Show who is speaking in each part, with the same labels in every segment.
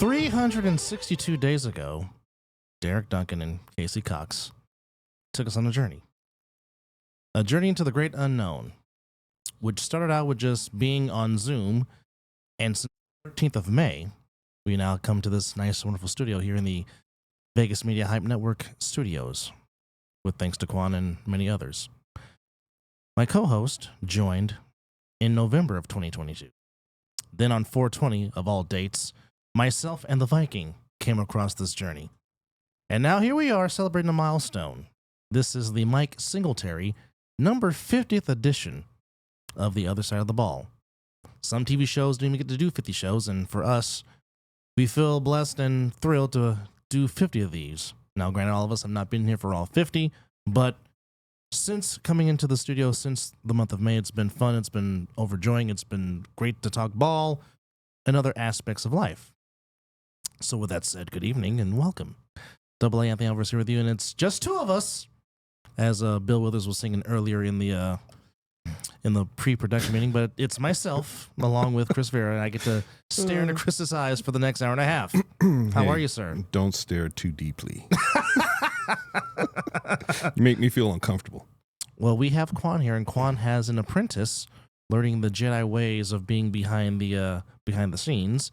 Speaker 1: 362 days ago, Derek Duncan and Casey Cox took us on a journey. A journey into the great unknown, which started out with just being on Zoom. And since the 13th of May, we now come to this nice, wonderful studio here in the Vegas Media Hype Network studios, with thanks to Quan and many others. My co-host joined in November of 2022. Then on 4/20 of all dates, myself and the Viking came across this journey. And now here we are celebrating a milestone. This is the Mike Singletary number 50th edition of The Other Side of the Ball. Some TV shows don't even get to do 50 shows, and for us, we feel blessed and thrilled to do 50 of these. Now, granted, all of us have not been here for all 50, but since coming into the studio since the month of May, it's been fun, it's been overjoying, it's been great to talk ball and other aspects of life. So with that said, good evening and welcome. Double A Anthony Alvarez here with you, and it's just two of us, as Bill Withers was singing earlier in the pre-production meeting, but it's myself along with Chris Veira, and I get to stare into Chris's eyes for the next hour and a half. How are you, sir?
Speaker 2: Don't stare too deeply. You make me feel uncomfortable.
Speaker 1: Well, we have Quan here, and Quan has an apprentice learning the Jedi ways of being behind the scenes.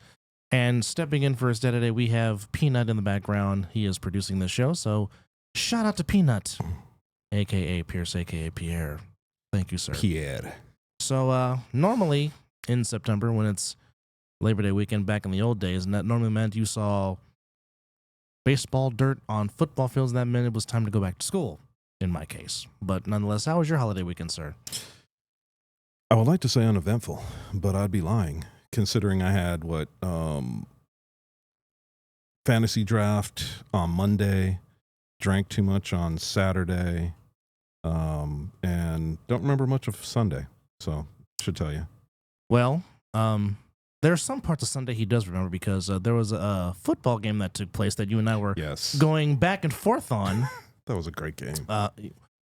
Speaker 1: And stepping in for his day today, we have Peanut in the background. He is producing this show, so shout out to Peanut, a.k.a. Pierce, a.k.a. Pierre. Thank you, sir.
Speaker 2: Pierre.
Speaker 1: So normally in September, when it's Labor Day weekend back in the old days, and that normally meant you saw baseball dirt on football fields, and that meant it was time to go back to school, in my case. But nonetheless, how was your holiday weekend, sir?
Speaker 2: I would like to say uneventful, but I'd be lying, considering I had fantasy draft on Monday, drank too much on Saturday, and don't remember much of Sunday, so should tell you.
Speaker 1: Well, there are some parts of Sunday he does remember, because there was a football game that took place that you and I were going back and forth on.
Speaker 2: That was a great game.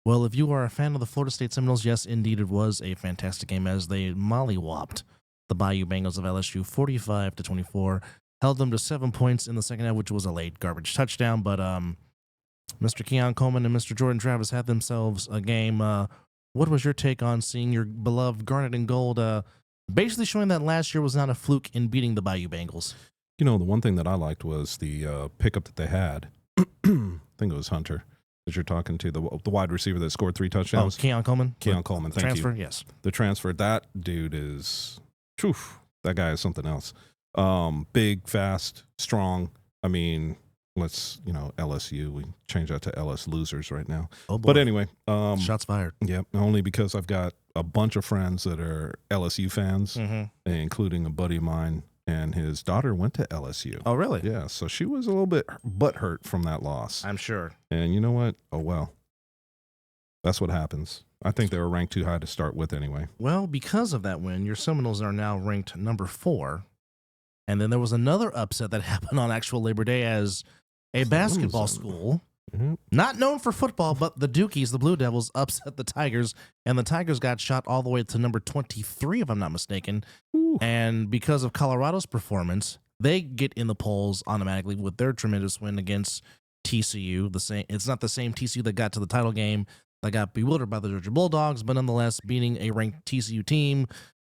Speaker 1: Well, if you are a fan of the Florida State Seminoles, yes, indeed, it was a fantastic game as they mollywopped the Bayou Bengals of LSU 45-24, held them to 7 points in the second half, which was a late garbage touchdown. But Mr. Keon Coleman and Mr. Jordan Travis had themselves a game. What was your take on seeing your beloved Garnet and Gold basically showing that last year was not a fluke in beating the Bayou Bengals?
Speaker 2: You know, the one thing that I liked was the pickup that they had. I think it was Hunter that you're talking to, the wide receiver that scored 3 touchdowns.
Speaker 1: Oh, Keon Coleman?
Speaker 2: Keon Coleman, thank
Speaker 1: transfer,
Speaker 2: you.
Speaker 1: Yes.
Speaker 2: The transfer, that dude is, that guy is something else. Big, fast, strong. I mean, LSU, we change that to LS losers right now.
Speaker 1: Oh boy.
Speaker 2: But anyway.
Speaker 1: Shots fired.
Speaker 2: Yeah, only because I've got a bunch of friends that are LSU fans, including a buddy of mine, and his daughter went to LSU.
Speaker 1: Oh, really?
Speaker 2: Yeah, so she was a little bit butthurt from that loss.
Speaker 1: I'm sure.
Speaker 2: And you know what? Oh, well. That's what happens. I think they were ranked too high to start with anyway.
Speaker 1: Well, because of that win, your Seminoles are now ranked number 4. And then there was another upset that happened on actual Labor Day as a basketball school, not known for football, but the Dukies, the Blue Devils, upset the Tigers, and the Tigers got shot all the way to number 23, if I'm not mistaken.
Speaker 2: Ooh.
Speaker 1: And because of Colorado's performance, they get in the polls automatically with their tremendous win against TCU. It's not the same TCU that got to the title game, that got bewildered by the Georgia Bulldogs, but nonetheless beating a ranked TCU team,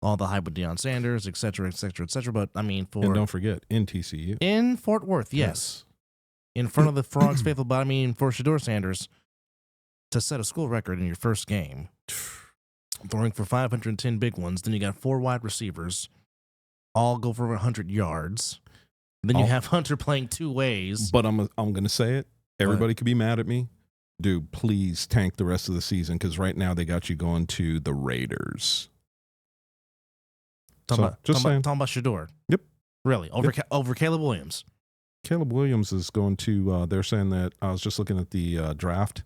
Speaker 1: all the hype with Deion Sanders, et cetera, et cetera, et cetera. But, I mean,
Speaker 2: and don't forget, in TCU.
Speaker 1: In Fort Worth, yes. In front of the Frogs faithful, but I mean, for Shedeur Sanders to set a school record in your first game, throwing for 510 big ones, then you got 4 wide receivers, all go for over 100 yards. Then you have Hunter playing 2 ways.
Speaker 2: But I'm going to say it. Everybody could be mad at me. Dude, please tank the rest of the season, because right now they got you going to the Raiders.
Speaker 1: Talking about Shedeur.
Speaker 2: Yep.
Speaker 1: Really? Over Caleb Williams?
Speaker 2: Caleb Williams is going to, they're saying that, I was just looking at the draft,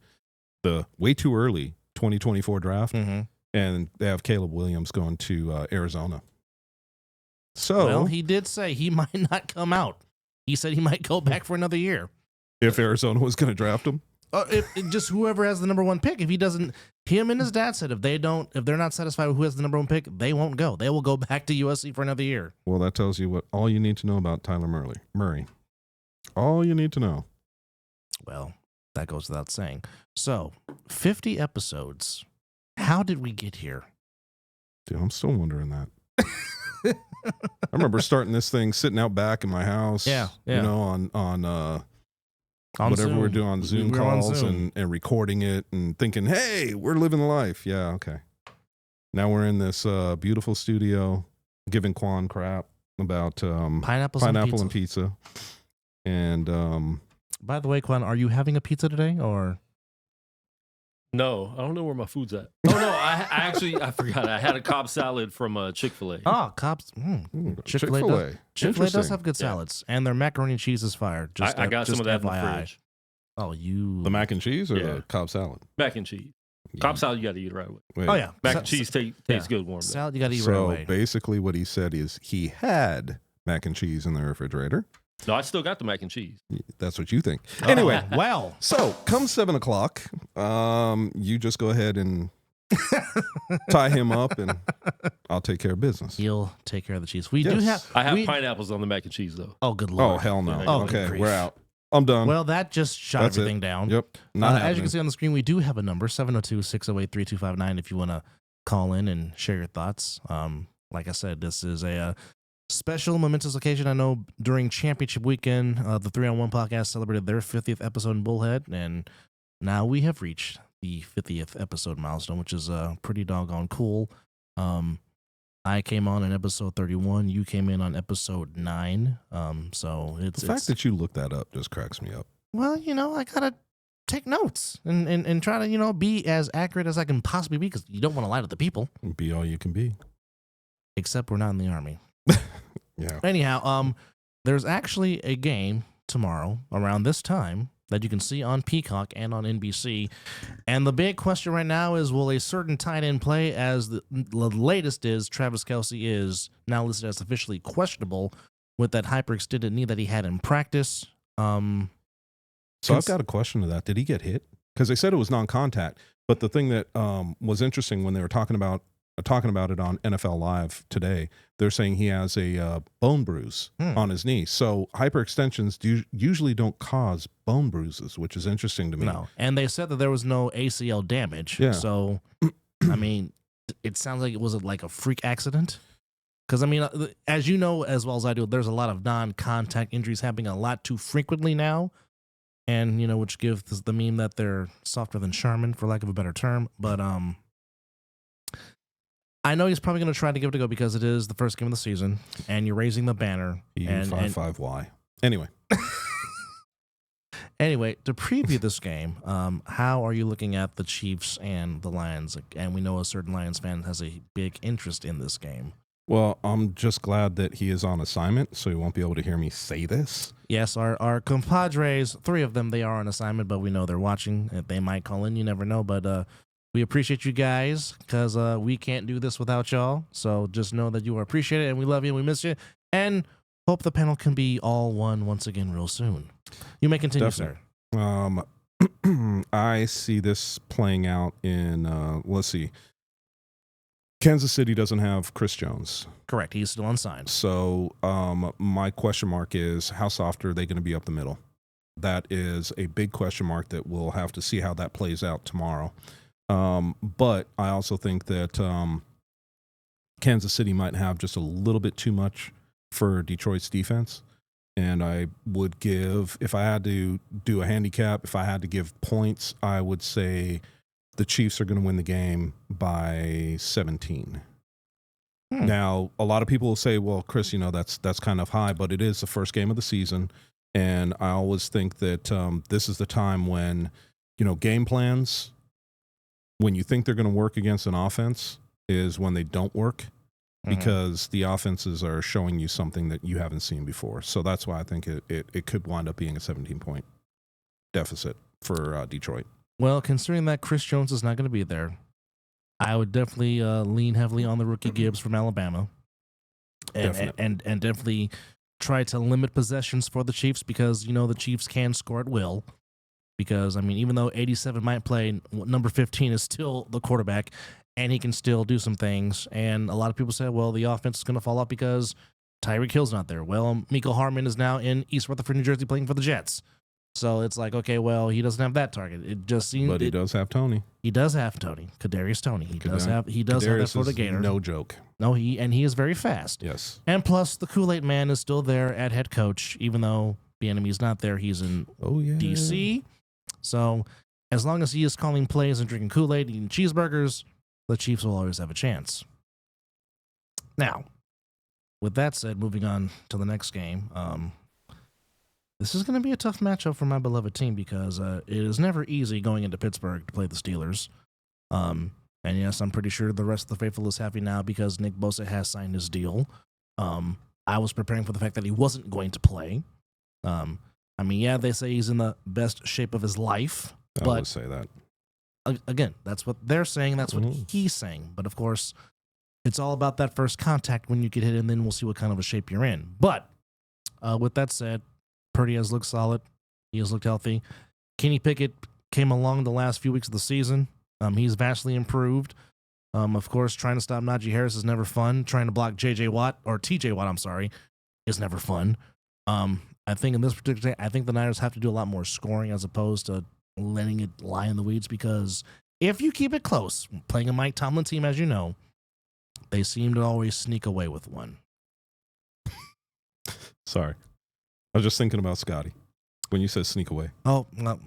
Speaker 2: the way too early 2024 draft, and they have Caleb Williams going to Arizona. So,
Speaker 1: well, he did say he might not come out. He said he might go back for another year.
Speaker 2: If Arizona was going to draft him?
Speaker 1: Just whoever has the number one pick. If he doesn't, him and his dad said if they're not satisfied with who has the number one pick, they won't go. They will go back to USC for another year.
Speaker 2: Well, that tells you all you need to know about Tyler Murray. All you need to know.
Speaker 1: Well, that goes without saying. So, 50 episodes. How did we get here?
Speaker 2: Dude, I'm still wondering that. I remember starting this thing sitting out back in my house.
Speaker 1: Yeah.
Speaker 2: You know, on whatever
Speaker 1: Zoom.
Speaker 2: we're doing on Zoom
Speaker 1: We were on
Speaker 2: calls
Speaker 1: Zoom.
Speaker 2: and recording it and thinking, hey, we're living the life. Yeah, okay. Now we're in this beautiful studio giving Quan crap about
Speaker 1: Pineapples
Speaker 2: and pizza. And
Speaker 1: by the way, Quan, are you having a pizza today or?
Speaker 3: No, I don't know where my food's at. Oh no, I forgot. I had a Cobb salad from Chick-fil-A.
Speaker 1: Oh, Cobb's. Chick-fil-A does have good salads, and their macaroni and cheese is fire.
Speaker 3: I got some of that in the
Speaker 1: FYI.
Speaker 3: fridge.
Speaker 1: Oh, you
Speaker 2: the mac and cheese or
Speaker 3: Yeah.
Speaker 2: the Cobb salad?
Speaker 3: Mac and cheese. Cobb salad, you got to eat it right away.
Speaker 2: Wait.
Speaker 1: Oh yeah,
Speaker 3: Mac and cheese tastes good warm.
Speaker 1: Salad you got to eat right
Speaker 2: So
Speaker 1: away.
Speaker 2: basically, what he said is he had mac and cheese in the refrigerator.
Speaker 3: No, I still got the mac and cheese.
Speaker 2: That's what you think. Anyway,
Speaker 1: well,
Speaker 2: so come 7:00, you just go ahead and tie him up, and I'll take care of business.
Speaker 1: he'll take care of the cheese. We
Speaker 2: Yes.
Speaker 1: do have.
Speaker 3: I have pineapples on the mac and cheese though.
Speaker 1: Oh, good lord.
Speaker 2: Oh hell no!
Speaker 3: Oh,
Speaker 2: Okay,
Speaker 1: grief.
Speaker 2: we're out. I'm done.
Speaker 1: Well, that just shot
Speaker 2: That's it.
Speaker 1: everything down.
Speaker 2: Yep. Not
Speaker 1: As you
Speaker 2: happening.
Speaker 1: can see on the screen, we do have a number 702-608-3259 if you want to call in and share your thoughts. Like I said, this is a special momentous occasion. I know during championship weekend, the 3-on-1 podcast celebrated their 50th episode in Bullhead, and now we have reached the 50th episode milestone, which is pretty doggone cool. I came on in episode 31. You came in on episode 9. So it's
Speaker 2: the fact that you looked that up just cracks me up.
Speaker 1: well, I gotta take notes and try to be as accurate as I can possibly be, because you don't want to lie to the people.
Speaker 2: Be all you can be.
Speaker 1: Except we're not in the Army.
Speaker 2: Yeah.
Speaker 1: Anyhow, there's actually a game tomorrow around this time that you can see on Peacock and on NBC. And the big question right now is, will a certain tight end play? As the latest is, Travis Kelce is now listed as officially questionable with that hyperextended knee that he had in practice.
Speaker 2: So I've got a question to that. Did he get hit? Because they said it was non-contact. But the thing that was interesting when they were talking about it on NFL Live today, they're saying he has a bone bruise on his knee. So hyperextensions usually don't cause bone bruises, which is interesting to me.
Speaker 1: No, and they said that there was no ACL damage.
Speaker 2: Yeah.
Speaker 1: So, I mean, it sounds like it was like a freak accident. Because, I mean, as you know as well as I do, there's a lot of non-contact injuries happening a lot too frequently now. And, which gives the meme that they're softer than Charmin, for lack of a better term. But I know he's probably going to try to give it a go because it is the first game of the season, and you're raising the banner.
Speaker 2: EU55Y. Anyway.
Speaker 1: Anyway, to preview this game, how are you looking at the Chiefs and the Lions? And we know a certain Lions fan has a big interest in this game.
Speaker 2: Well, I'm just glad that he is on assignment, so he won't be able to hear me say this.
Speaker 1: Yes, our compadres, 3 of them, they are on assignment, but we know they're watching. They might call in, you never know. But we appreciate you guys, because we can't do this without y'all. So just know that you are appreciated, and we love you, and we miss you. And hope the panel can be all one once again real soon. You may continue,
Speaker 2: Definitely.
Speaker 1: sir.
Speaker 2: I see this playing out in, let's see. Kansas City doesn't have Chris Jones.
Speaker 1: Correct. He's still unsigned.
Speaker 2: So my question mark is, how soft are they going to be up the middle? That is a big question mark that we'll have to see how that plays out tomorrow. But I also think that Kansas City might have just a little bit too much for Detroit's defense. And I would give, if I had to do a handicap, if I had to give points, I would say the Chiefs are going to win the game by 17. Now, a lot of people will say, well, Chris, that's kind of high, but it is the first game of the season. And I always think that this is the time when, game plans, when you think they're going to work against an offense, is when they don't work, because the offenses are showing you something that you haven't seen before. So that's why I think it could wind up being a 17-point deficit for Detroit.
Speaker 1: Well, considering that Chris Jones is not going to be there, I would definitely lean heavily on the rookie Gibbs from Alabama, and definitely try to limit possessions for the Chiefs, because the Chiefs can score at will. because, I mean, even though 87 might play, number 15 is still the quarterback, and he can still do some things. And a lot of people say, well, the offense is going to fall off because Tyreek Hill's not there. Well, Miko Harmon is now in East Rutherford, New Jersey, playing for the Jets. So it's like, okay, well, he doesn't have that target. It just seems,
Speaker 2: but he does have Tony.
Speaker 1: He does have Tony, Kadarius Toney. He does have that Florida Gator.
Speaker 2: No joke.
Speaker 1: No, he is very fast.
Speaker 2: Yes.
Speaker 1: And plus, the Kool-Aid Man is still there at head coach, even though Bieniemy's not there. He's in DC. So as long as he is calling plays and drinking Kool-Aid, eating cheeseburgers, the Chiefs will always have a chance. Now, with that said, moving on to the next game, this is going to be a tough matchup for my beloved team because it is never easy going into Pittsburgh to play the Steelers. And yes, I'm pretty sure the rest of the faithful is happy now because Nick Bosa has signed his deal. I was preparing for the fact that he wasn't going to play. I mean, yeah, they say he's in the best shape of his life.
Speaker 2: I would say that.
Speaker 1: Again, that's what they're saying. That's what he's saying. But of course, it's all about that first contact when you get hit, and then we'll see what kind of a shape you're in. But with that said, Purdy has looked solid. He has looked healthy. Kenny Pickett came along the last few weeks of the season. He's vastly improved. Of course, trying to stop Najee Harris is never fun. Trying to block TJ Watt, is never fun. I think in this particular day, I think the Niners have to do a lot more scoring as opposed to letting it lie in the weeds, because if you keep it close, playing a Mike Tomlin team, as you know, they seem to always sneak away with one.
Speaker 2: Sorry. I was just thinking about Scotty when you said sneak away.
Speaker 1: Oh, well,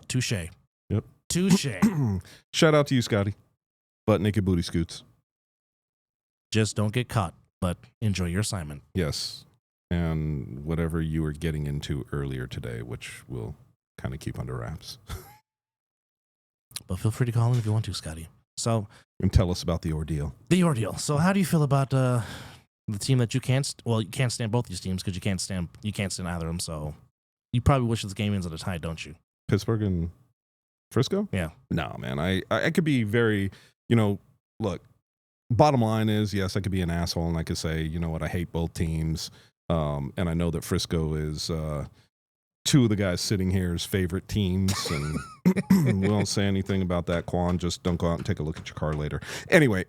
Speaker 1: touche.
Speaker 2: Yep.
Speaker 1: Touche.
Speaker 2: Shout out to you, Scotty. Butt naked booty scoots.
Speaker 1: Just don't get caught, but enjoy your assignment.
Speaker 2: Yes. And whatever you were getting into earlier today, which we'll kind of keep under wraps.
Speaker 1: But feel free to call in if you want to, Scotty. So,
Speaker 2: and tell us about the ordeal.
Speaker 1: So how do you feel about the team that you can't stand both these teams because you can't stand either of them, so you probably wish this game ends at a tie, don't you?
Speaker 2: Pittsburgh and Frisco?
Speaker 1: Yeah.
Speaker 2: No, man. I could be very, look, bottom line is, yes, I could be an asshole and I could say, you know what, I hate both teams. And I know that Frisco is two of the guys sitting here's favorite teams, and we won't say anything about that, Quan. Just don't go out and take a look at your car later. Anyway,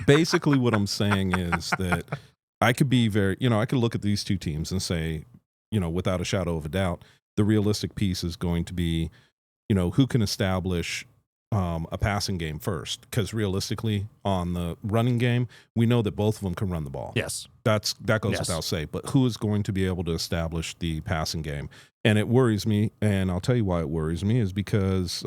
Speaker 2: basically what I'm saying is that I could be very, I could look at these two teams and say, without a shadow of a doubt, the realistic piece is going to be, who can establish a passing game first, because realistically on the running game, we know that both of them can run the ball.
Speaker 1: Yes.
Speaker 2: That goes without say, but who is going to be able to establish the passing game? And it worries me, and I'll tell you why it worries me is because,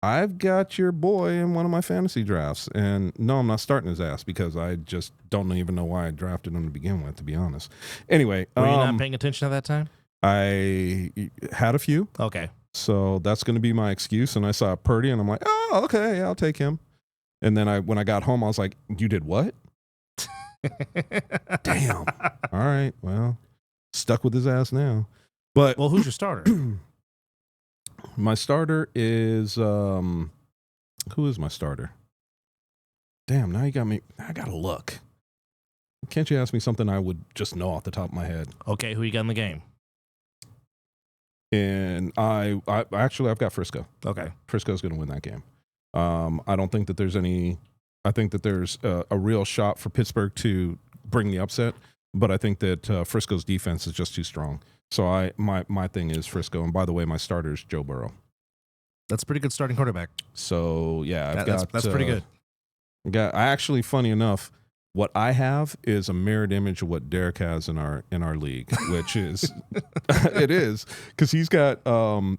Speaker 2: I've got your boy in one of my fantasy drafts, and no, I'm not starting his ass because I just don't even know why I drafted him to begin with, to be honest. Anyway.
Speaker 1: Were you not paying attention at that time?
Speaker 2: I had a few.
Speaker 1: Okay.
Speaker 2: So that's going to be my excuse. And I saw Purdy, and I'm like, oh, okay, yeah, I'll take him. And then when I got home, I was like, you did what? Damn. All right. Well, stuck with his ass now. But
Speaker 1: who's your starter?
Speaker 2: My starter is who is my starter? Damn. Now you got me. I gotta look. Can't you ask me something I would just know off the top of my head?
Speaker 1: Okay. Who you got in the game?
Speaker 2: And I've got Frisco.
Speaker 1: Okay.
Speaker 2: Frisco's going to win that game. I don't think that there's any. I think that there's a real shot for Pittsburgh to bring the upset, but I think that Frisco's defense is just too strong. So my thing is Frisco. And by the way, my starter is Joe Burrow.
Speaker 1: That's a pretty good starting quarterback.
Speaker 2: So yeah,
Speaker 1: that's pretty good.
Speaker 2: I actually, funny enough, what I have is a mirrored image of what Derek has in our league, which is it is because he's got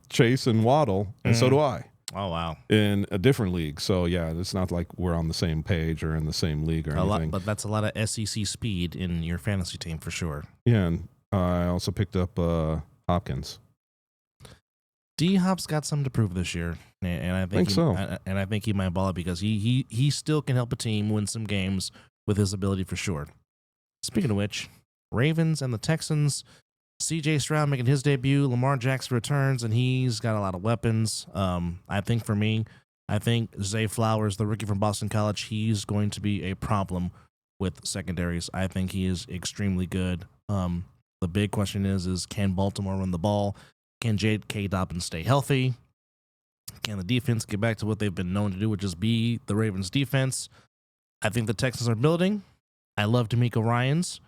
Speaker 2: Chase and Waddle, and so do I.
Speaker 1: Oh wow!
Speaker 2: In a different league, so yeah, it's not like we're on the same page or in the same league or anything.
Speaker 1: But that's a lot of SEC speed in your fantasy team for sure.
Speaker 2: Yeah, and I also picked up Hopkins.
Speaker 1: D-Hop's got something to prove this year, and I think
Speaker 2: so.
Speaker 1: And I think he might ball it because he still can help a team win some games with his ability for sure. Speaking of which, Ravens and the Texans, C.J. Stroud making his debut, Lamar Jackson returns, and he's got a lot of weapons. I think for me, Zay Flowers, the rookie from Boston College, he's going to be a problem with secondaries. I think he is extremely good. The big question is can Baltimore run the ball? Can J.K. Dobbins stay healthy? Can the defense get back to what they've been known to do, which is be the Ravens' defense? I think the Texans are building. I love D'Amico Ryans.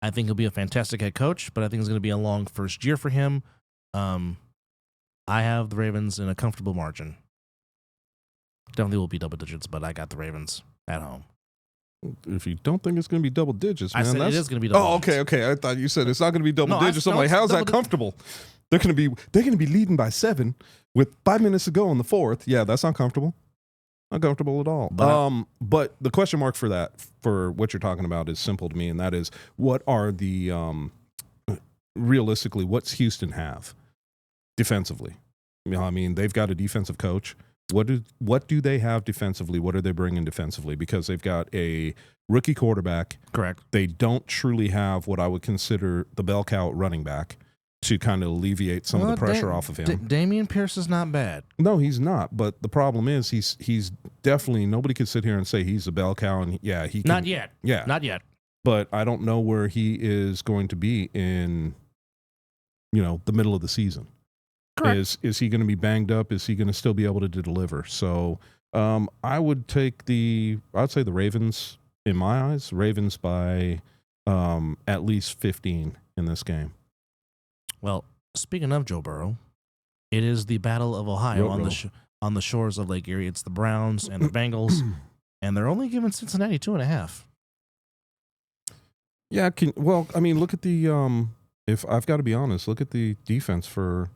Speaker 1: I think he'll be a fantastic head coach, but I think it's going to be a long first year for him. I have the Ravens in a comfortable margin. Definitely will be double digits, but I got the Ravens at home.
Speaker 2: If you don't think it's going to be double digits, man,
Speaker 1: I said it is going to be double digits.
Speaker 2: Okay. I thought you said it's not going to be double
Speaker 1: No,
Speaker 2: digits. I'm like, how's that comfortable? They're going to be leading by 7 with 5 minutes to go in the fourth. Yeah, that's not comfortable. Not comfortable at all. But the question mark for what you're talking about is simple to me, and that is, what are the realistically, what's Houston have defensively? I mean, they've got a defensive coach. What do they have defensively? What are they bringing defensively? Because they've got a rookie quarterback.
Speaker 1: Correct.
Speaker 2: They don't truly have what I would consider the bell cow running back to kind of alleviate some of the pressure off of him.
Speaker 1: Damian Pierce is not bad.
Speaker 2: No, he's not. But the problem is he's definitely, nobody could sit here and say he's a bell cow. And he can,
Speaker 1: not yet.
Speaker 2: Yeah,
Speaker 1: not yet.
Speaker 2: But I don't know where he is going to be in, the middle of the season.
Speaker 1: Correct.
Speaker 2: Is he going to be banged up? Is he going to still be able to deliver? So I would say the Ravens, in my eyes, Ravens by at least 15 in this game.
Speaker 1: Well, speaking of Joe Burrow, it is the Battle of Ohio on the shores of Lake Erie. It's the Browns and the Bengals, and they're only giving Cincinnati 2.5.
Speaker 2: Yeah, look at the if I've got to be honest, look at the defense for.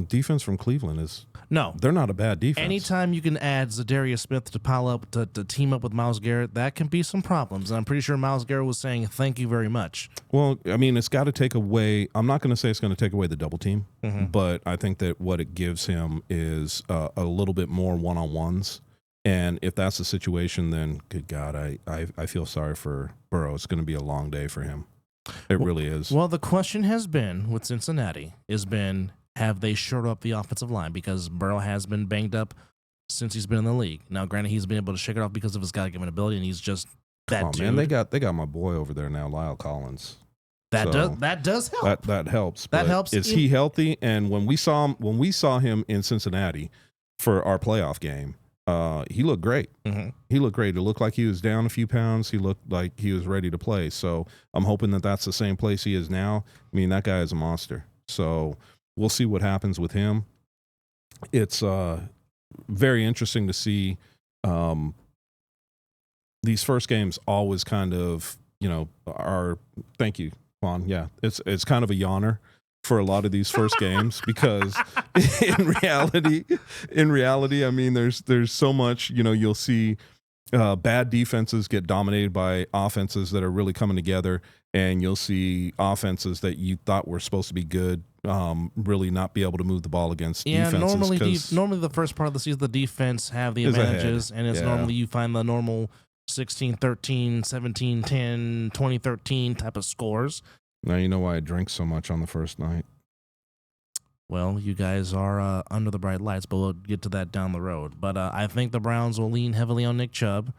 Speaker 2: Defense from Cleveland they're not a bad defense.
Speaker 1: Anytime you can add Zadarius Smith to pile up to team up with Myles Garrett, that can be some problems. And I'm pretty sure Myles Garrett was saying thank you very much.
Speaker 2: Well, I mean, it's got to take away. I'm not going to say it's going to take away the double team, but I think that what it gives him is a little bit more one-on-ones. And if that's the situation, then good God, I feel sorry for Burrow. It's going to be a long day for him. It really is.
Speaker 1: Well, the question has been with Cincinnati have they shored up the offensive line? Because Burrow has been banged up since he's been in the league. Now, granted, he's been able to shake it off because of his God-given ability, and he's just that dude.
Speaker 2: Man, they got my boy over there now, Lyle Collins.
Speaker 1: That does help.
Speaker 2: That helps.
Speaker 1: That helps.
Speaker 2: Is he healthy? And when we saw him in Cincinnati for our playoff game, he looked great.
Speaker 1: Mm-hmm.
Speaker 2: He looked great. It looked like he was down a few pounds. He looked like he was ready to play. So I'm hoping that that's the same place he is now. I mean, that guy is a monster. So we'll see what happens with him. It's very interesting to see. These first games always kind of, are. Thank you, Juan. Yeah, it's kind of a yawner for a lot of these first games because in reality, I mean, there's so much. You'll see bad defenses get dominated by offenses that are really coming together, and you'll see offenses that you thought were supposed to be good really not be able to move the ball against defenses.
Speaker 1: Normally the first part of the season, the defense have the advantages, and it's normally you find the normal 16-13, 17-10, 20-13 type of scores.
Speaker 2: Now you know why I drink so much on the first night.
Speaker 1: Well, you guys are under the bright lights, but we'll get to that down the road. But I think the Browns will lean heavily on Nick Chubb.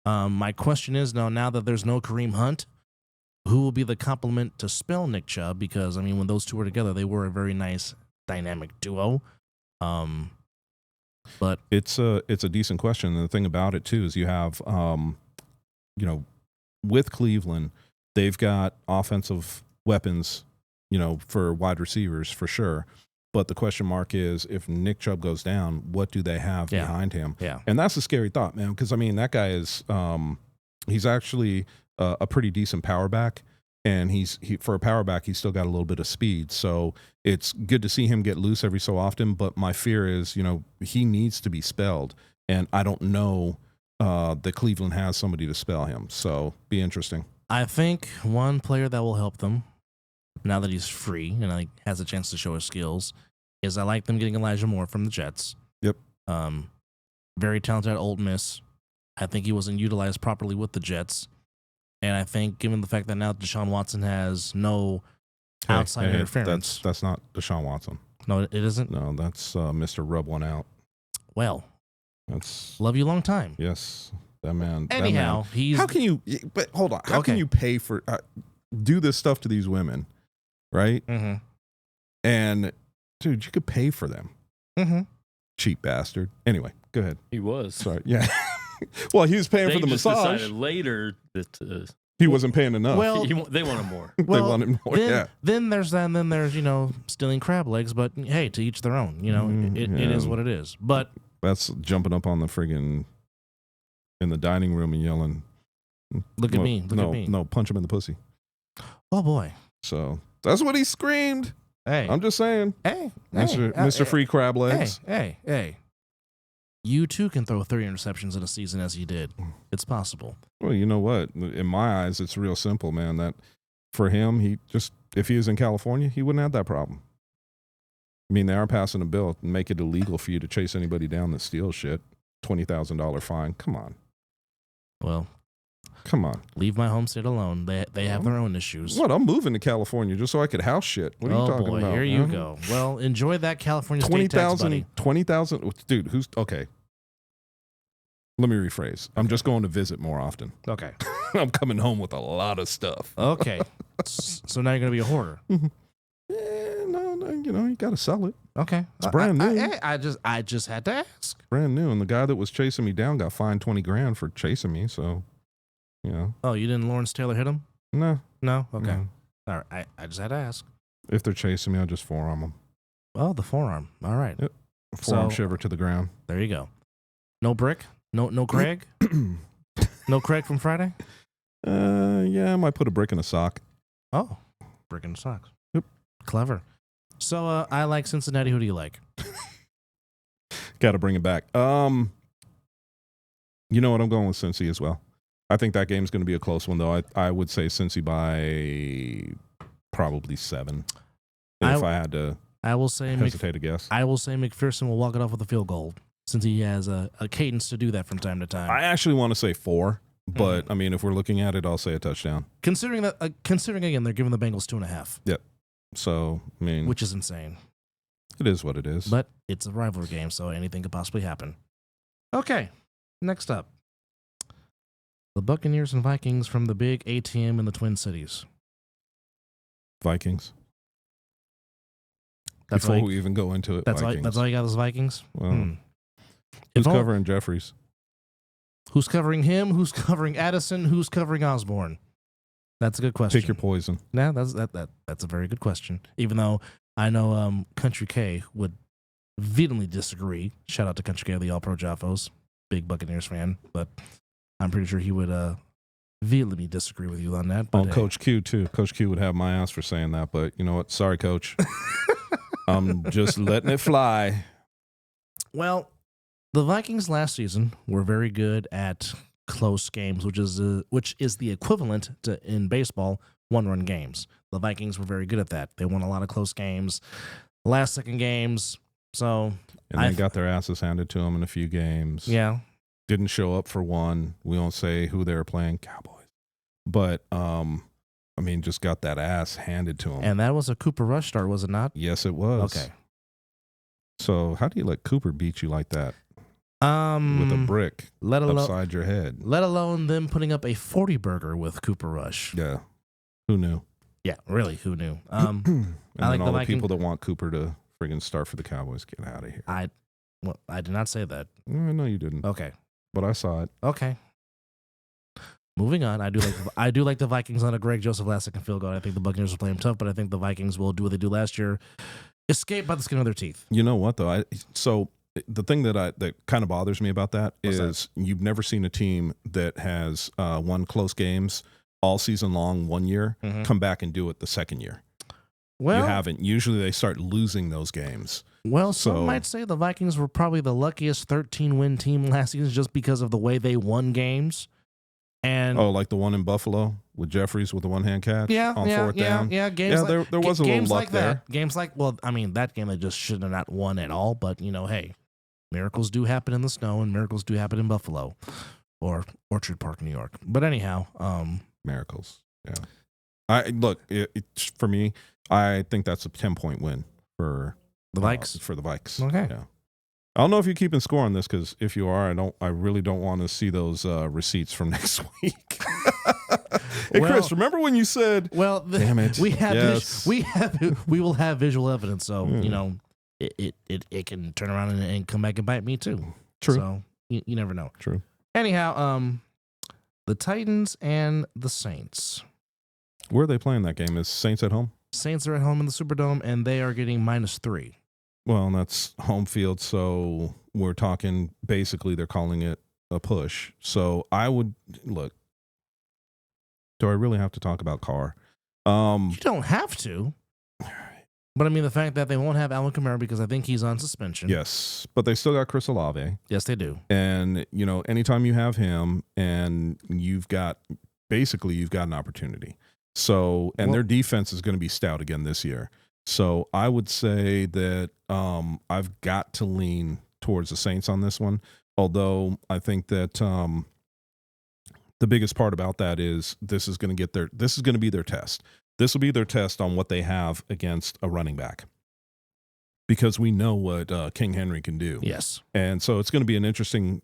Speaker 1: My question is now that there's no Kareem Hunt, who will be the complement to spell Nick Chubb? Because, I mean, when those two were together, they were a very nice dynamic duo. But
Speaker 2: it's a decent question. And the thing about it, too, is you have, with Cleveland, they've got offensive weapons, for wide receivers for sure. But the question mark is, if Nick Chubb goes down, what do they have behind him?
Speaker 1: Yeah.
Speaker 2: And that's a scary thought, man, because, I mean, that guy is he's actually a pretty decent power back. And for a power back, he's still got a little bit of speed. So it's good to see him get loose every so often. But my fear is, he needs to be spelled. And I don't know that Cleveland has somebody to spell him. So be interesting.
Speaker 1: I think one player that will help them, now that he's free and has a chance to show his skills, is I like them getting Elijah Moore from the Jets.
Speaker 2: Yep.
Speaker 1: Very talented at Ole Miss. I think he wasn't utilized properly with the Jets. And I think given the fact that now Deshaun Watson has no outside interference.
Speaker 2: That's not Deshaun Watson.
Speaker 1: No, it isn't?
Speaker 2: No, that's Mr. Rub One Out.
Speaker 1: Well,
Speaker 2: that's
Speaker 1: love you long time.
Speaker 2: Yes. That man.
Speaker 1: Anyhow, he's.
Speaker 2: How can you? But hold on. How can you pay for do this stuff to these women, right?
Speaker 1: Mm-hmm.
Speaker 2: And dude, you could pay for them.
Speaker 1: Mm-hmm.
Speaker 2: Cheap bastard. Anyway, go ahead.
Speaker 3: He was.
Speaker 2: Sorry. Yeah. Well, he was paying for the massage.
Speaker 3: Decided later that
Speaker 2: he wasn't paying enough.
Speaker 1: Well,
Speaker 3: they wanted more.
Speaker 2: They wanted more.
Speaker 1: Then there's that. And then there's stealing crab legs. But hey, to each their own. It is what it is. But
Speaker 2: that's jumping up on the friggin' in the dining room and yelling.
Speaker 1: Look at me. Look at me.
Speaker 2: No, punch him in the pussy.
Speaker 1: Oh boy.
Speaker 2: So that's what he screamed.
Speaker 1: Hey,
Speaker 2: I'm just saying.
Speaker 1: Hey,
Speaker 2: Mr. Free Crab Legs.
Speaker 1: Hey. You too can throw 3 interceptions in a season as he did. It's possible.
Speaker 2: Well, you know what? In my eyes, it's real simple, man. That for him, if he was in California, he wouldn't have that problem. I mean, they are passing a bill to make it illegal for you to chase anybody down that steals shit. $20,000 fine. Come on.
Speaker 1: Well,
Speaker 2: come on.
Speaker 1: Leave my home state alone. They have their own issues.
Speaker 2: What? I'm moving to California just so I could house shit. What are you talking about?
Speaker 1: Here you go. Well, enjoy that California state tax, buddy.
Speaker 2: 20,000. Dude, who's okay? Let me rephrase. I'm just going to visit more often.
Speaker 1: Okay.
Speaker 2: I'm coming home with a lot of stuff.
Speaker 1: Okay. So now you're going to be a hoarder.
Speaker 2: No, you got to sell it.
Speaker 1: Okay.
Speaker 2: It's brand new.
Speaker 1: I just had to ask.
Speaker 2: Brand new. And the guy that was chasing me down got fined $20,000 for chasing me. So,
Speaker 1: Oh, you didn't Lawrence Taylor hit him?
Speaker 2: No.
Speaker 1: No? Okay.
Speaker 2: No.
Speaker 1: All right. I just had to ask.
Speaker 2: If they're chasing me, I'll just forearm them.
Speaker 1: Oh, the forearm. All right.
Speaker 2: Yep. Forearm shiver to the ground.
Speaker 1: There you go. No brick? No Craig? No Craig from Friday?
Speaker 2: Yeah, I might put a brick in a sock.
Speaker 1: Oh, brick in a sock.
Speaker 2: Yep.
Speaker 1: Clever. So I like Cincinnati. Who do you like?
Speaker 2: Got to bring it back. You know what? I'm going with Cincy as well. I think that game's going to be a close one, though. I would say Cincy by probably 7. If I had to hesitate to guess.
Speaker 1: I will say McPherson will walk it off with a field goal since he has a cadence to do that from time to time.
Speaker 2: I actually want to say 4, but I mean, if we're looking at it, I'll say a touchdown.
Speaker 1: Considering again, they're giving the Bengals 2.5.
Speaker 2: Yep. So, I mean,
Speaker 1: which is insane.
Speaker 2: It is what it is.
Speaker 1: But it's a rivalry game, so anything could possibly happen. Okay, next up. The Buccaneers and Vikings from the big ATM in the Twin Cities.
Speaker 2: Vikings. Before we even go into it,
Speaker 1: that's
Speaker 2: Vikings.
Speaker 1: All you got is Vikings?
Speaker 2: Well, who's covering Jeffries?
Speaker 1: Who's covering him? Who's covering Addison? Who's covering Osborne? That's a good question.
Speaker 2: Pick your poison.
Speaker 1: Yeah, that's a very good question. Even though I know Country K would vehemently disagree. Shout out to Country K of the All Pro Jaffos, big Buccaneers fan, but I'm pretty sure he would vehemently disagree with you on that. But
Speaker 2: Coach Q too. Coach Q would have my ass for saying that, but you know what? Sorry, Coach. I'm just letting it fly.
Speaker 1: Well, the Vikings last season were very good at close games, which is the equivalent to in baseball 1-run games. The Vikings were very good at that. They won a lot of close games, last-second games. So
Speaker 2: and they got their asses handed to them in a few games.
Speaker 1: Yeah,
Speaker 2: didn't show up for one. We won't say who they were playing, Cowboys, but I mean, just got that ass handed to them.
Speaker 1: And that was a Cooper Rush start, was it not?
Speaker 2: Yes, it was.
Speaker 1: Okay.
Speaker 2: So how do you let Cooper beat you like that? With a brick upside your head.
Speaker 1: Let alone them putting up a 40 burger with Cooper Rush.
Speaker 2: Yeah. Who knew?
Speaker 1: Yeah, really, who knew?
Speaker 2: And
Speaker 1: I like
Speaker 2: all the
Speaker 1: Viking
Speaker 2: people that want Cooper to friggin' start for the Cowboys, get out of here.
Speaker 1: I did not say that.
Speaker 2: No, you didn't.
Speaker 1: Okay.
Speaker 2: But I saw it.
Speaker 1: Okay. Moving on, I do like the Vikings on a Greg Joseph last-second field goal. I think the Buccaneers will play them tough, but I think the Vikings will do what they do last year, escape by the skin of their teeth.
Speaker 2: You know what though? So the thing that kind of bothers me about that is you've never seen a team that has won close games all season long 1 year come back and do it the second year. Well, you haven't. Usually they start losing those games.
Speaker 1: Well, some might say the Vikings were probably the luckiest 13-win team last season just because of the way they won games. And
Speaker 2: like the one in Buffalo with Jeffries with the one-hand catch on fourth down.
Speaker 1: Yeah, games
Speaker 2: there was a little luck
Speaker 1: like
Speaker 2: there.
Speaker 1: Games like, well, I mean, that game they just should have not won at all. But, hey, miracles do happen in the snow and miracles do happen in Buffalo or Orchard Park, New York. But anyhow.
Speaker 2: Miracles, yeah. For me, I think that's a 10-point win for
Speaker 1: the Vikes.
Speaker 2: For the Vikes.
Speaker 1: Okay.
Speaker 2: Yeah. I don't know if you're keeping score on this, because if you are, I really don't want to see those receipts from next week. Hey, Chris, remember when you said,
Speaker 1: "Well,
Speaker 2: damn it,
Speaker 1: we have
Speaker 2: yes.
Speaker 1: we will have visual evidence, so you know it can turn around and come back and bite me too."
Speaker 2: True.
Speaker 1: So you never know.
Speaker 2: True.
Speaker 1: Anyhow, the Titans and the Saints.
Speaker 2: Where are they playing that game? Is Saints at home?
Speaker 1: Saints are at home in the Superdome, and they are getting -3.
Speaker 2: Well, that's home field, so we're talking basically they're calling it a push. So I would look. Do I really have to talk about Carr?
Speaker 1: You don't have to. But I mean, the fact that they won't have Alvin Kamara because I think he's on suspension.
Speaker 2: Yes, but they still got Chris Olave.
Speaker 1: Yes, they do.
Speaker 2: And, you know, anytime you have him and you've got an opportunity. So, and their defense is going to be stout again this year. So I would say that I've got to lean towards the Saints on this one. Although I think that the biggest part about that is this is going to be their test. This will be their test on what they have against a running back, because we know what King Henry can do.
Speaker 1: Yes.
Speaker 2: And so it's going to be an interesting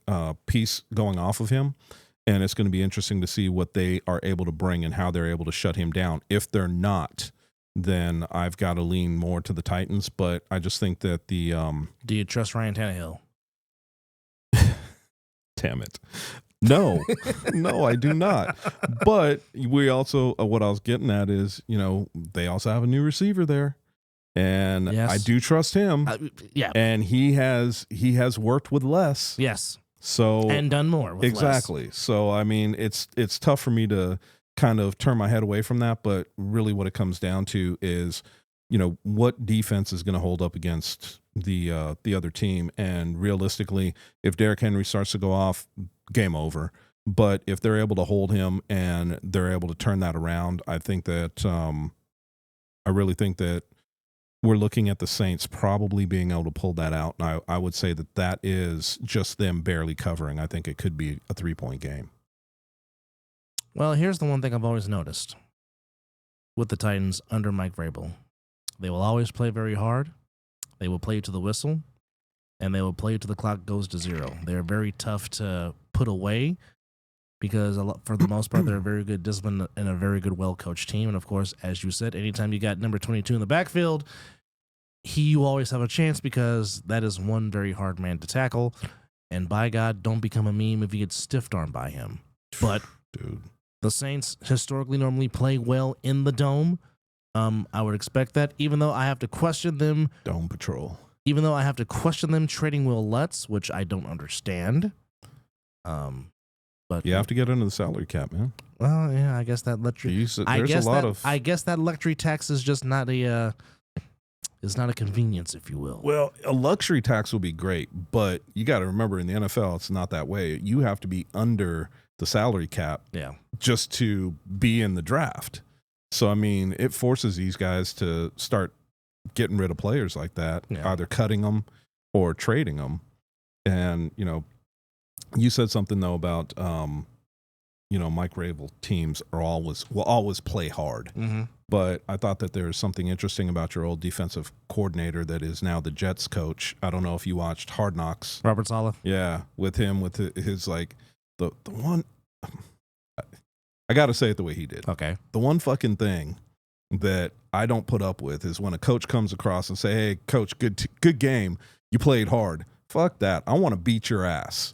Speaker 2: piece going off of him. And it's going to be interesting to see what they are able to bring and how they're able to shut him down. If they're not, then I've got to lean more to the Titans. But I just think that the
Speaker 1: do you trust Ryan Tannehill?
Speaker 2: Damn it. No, no, I do not. But we also, what I was getting at is, you know, they also have a new receiver there. And
Speaker 1: yes.
Speaker 2: I do trust him.
Speaker 1: Yeah.
Speaker 2: And he has worked with less.
Speaker 1: Yes.
Speaker 2: So
Speaker 1: and done more with
Speaker 2: exactly.
Speaker 1: less.
Speaker 2: So I mean, it's tough for me to kind of turn my head away from that, but really what it comes down to is, you know, what defense is going to hold up against the other team. And realistically, if Derrick Henry starts to go off, game over. But if they're able to hold him and they're able to turn that around, I think that I really think that we're looking at the Saints probably being able to pull that out. And I would say that is just them barely covering. I think it could be a 3-point game.
Speaker 1: Well, here's the one thing I've always noticed with the Titans under Mike Vrabel. They will always play very hard. They will play to the whistle, and they will play till the clock goes to 0. They're very tough to put away because for the most part, they're a very good discipline and a very good, well-coached team. And, of course, as you said, anytime you got number 22 in the backfield, you always have a chance because that is one very hard man to tackle. And by God, don't become a meme if you get stiff-armed by him. But
Speaker 2: dude,
Speaker 1: the Saints historically normally play well in the dome. I would expect that, even though I have to question them.
Speaker 2: Dome Patrol.
Speaker 1: Even though I have to question them trading Will Lutz, which I don't understand. But
Speaker 2: you have to get under the salary cap, man.
Speaker 1: Well, yeah, I guess that luxury. I guess that luxury tax is just not a. It's not a convenience, if you will.
Speaker 2: Well, a luxury tax will be great, but you got to remember in the NFL, it's not that way. You have to be under the salary cap, just to be in the draft. So I mean, it forces these guys to start getting rid of players like that, either cutting them or trading them. And you know, you said something though about you know, Mike Vrabel teams will always play hard.
Speaker 1: Mm-hmm.
Speaker 2: But I thought that there was something interesting about your old defensive coordinator that is now the Jets coach. I don't know if you watched Hard Knocks.
Speaker 1: Robert Saleh.
Speaker 2: Yeah, with him, with his like the one. I got to say it the way he did.
Speaker 1: Okay.
Speaker 2: The one fucking thing that I don't put up with is when a coach comes across and say, "Hey, coach, good game. You played hard." Fuck that. I want to beat your ass.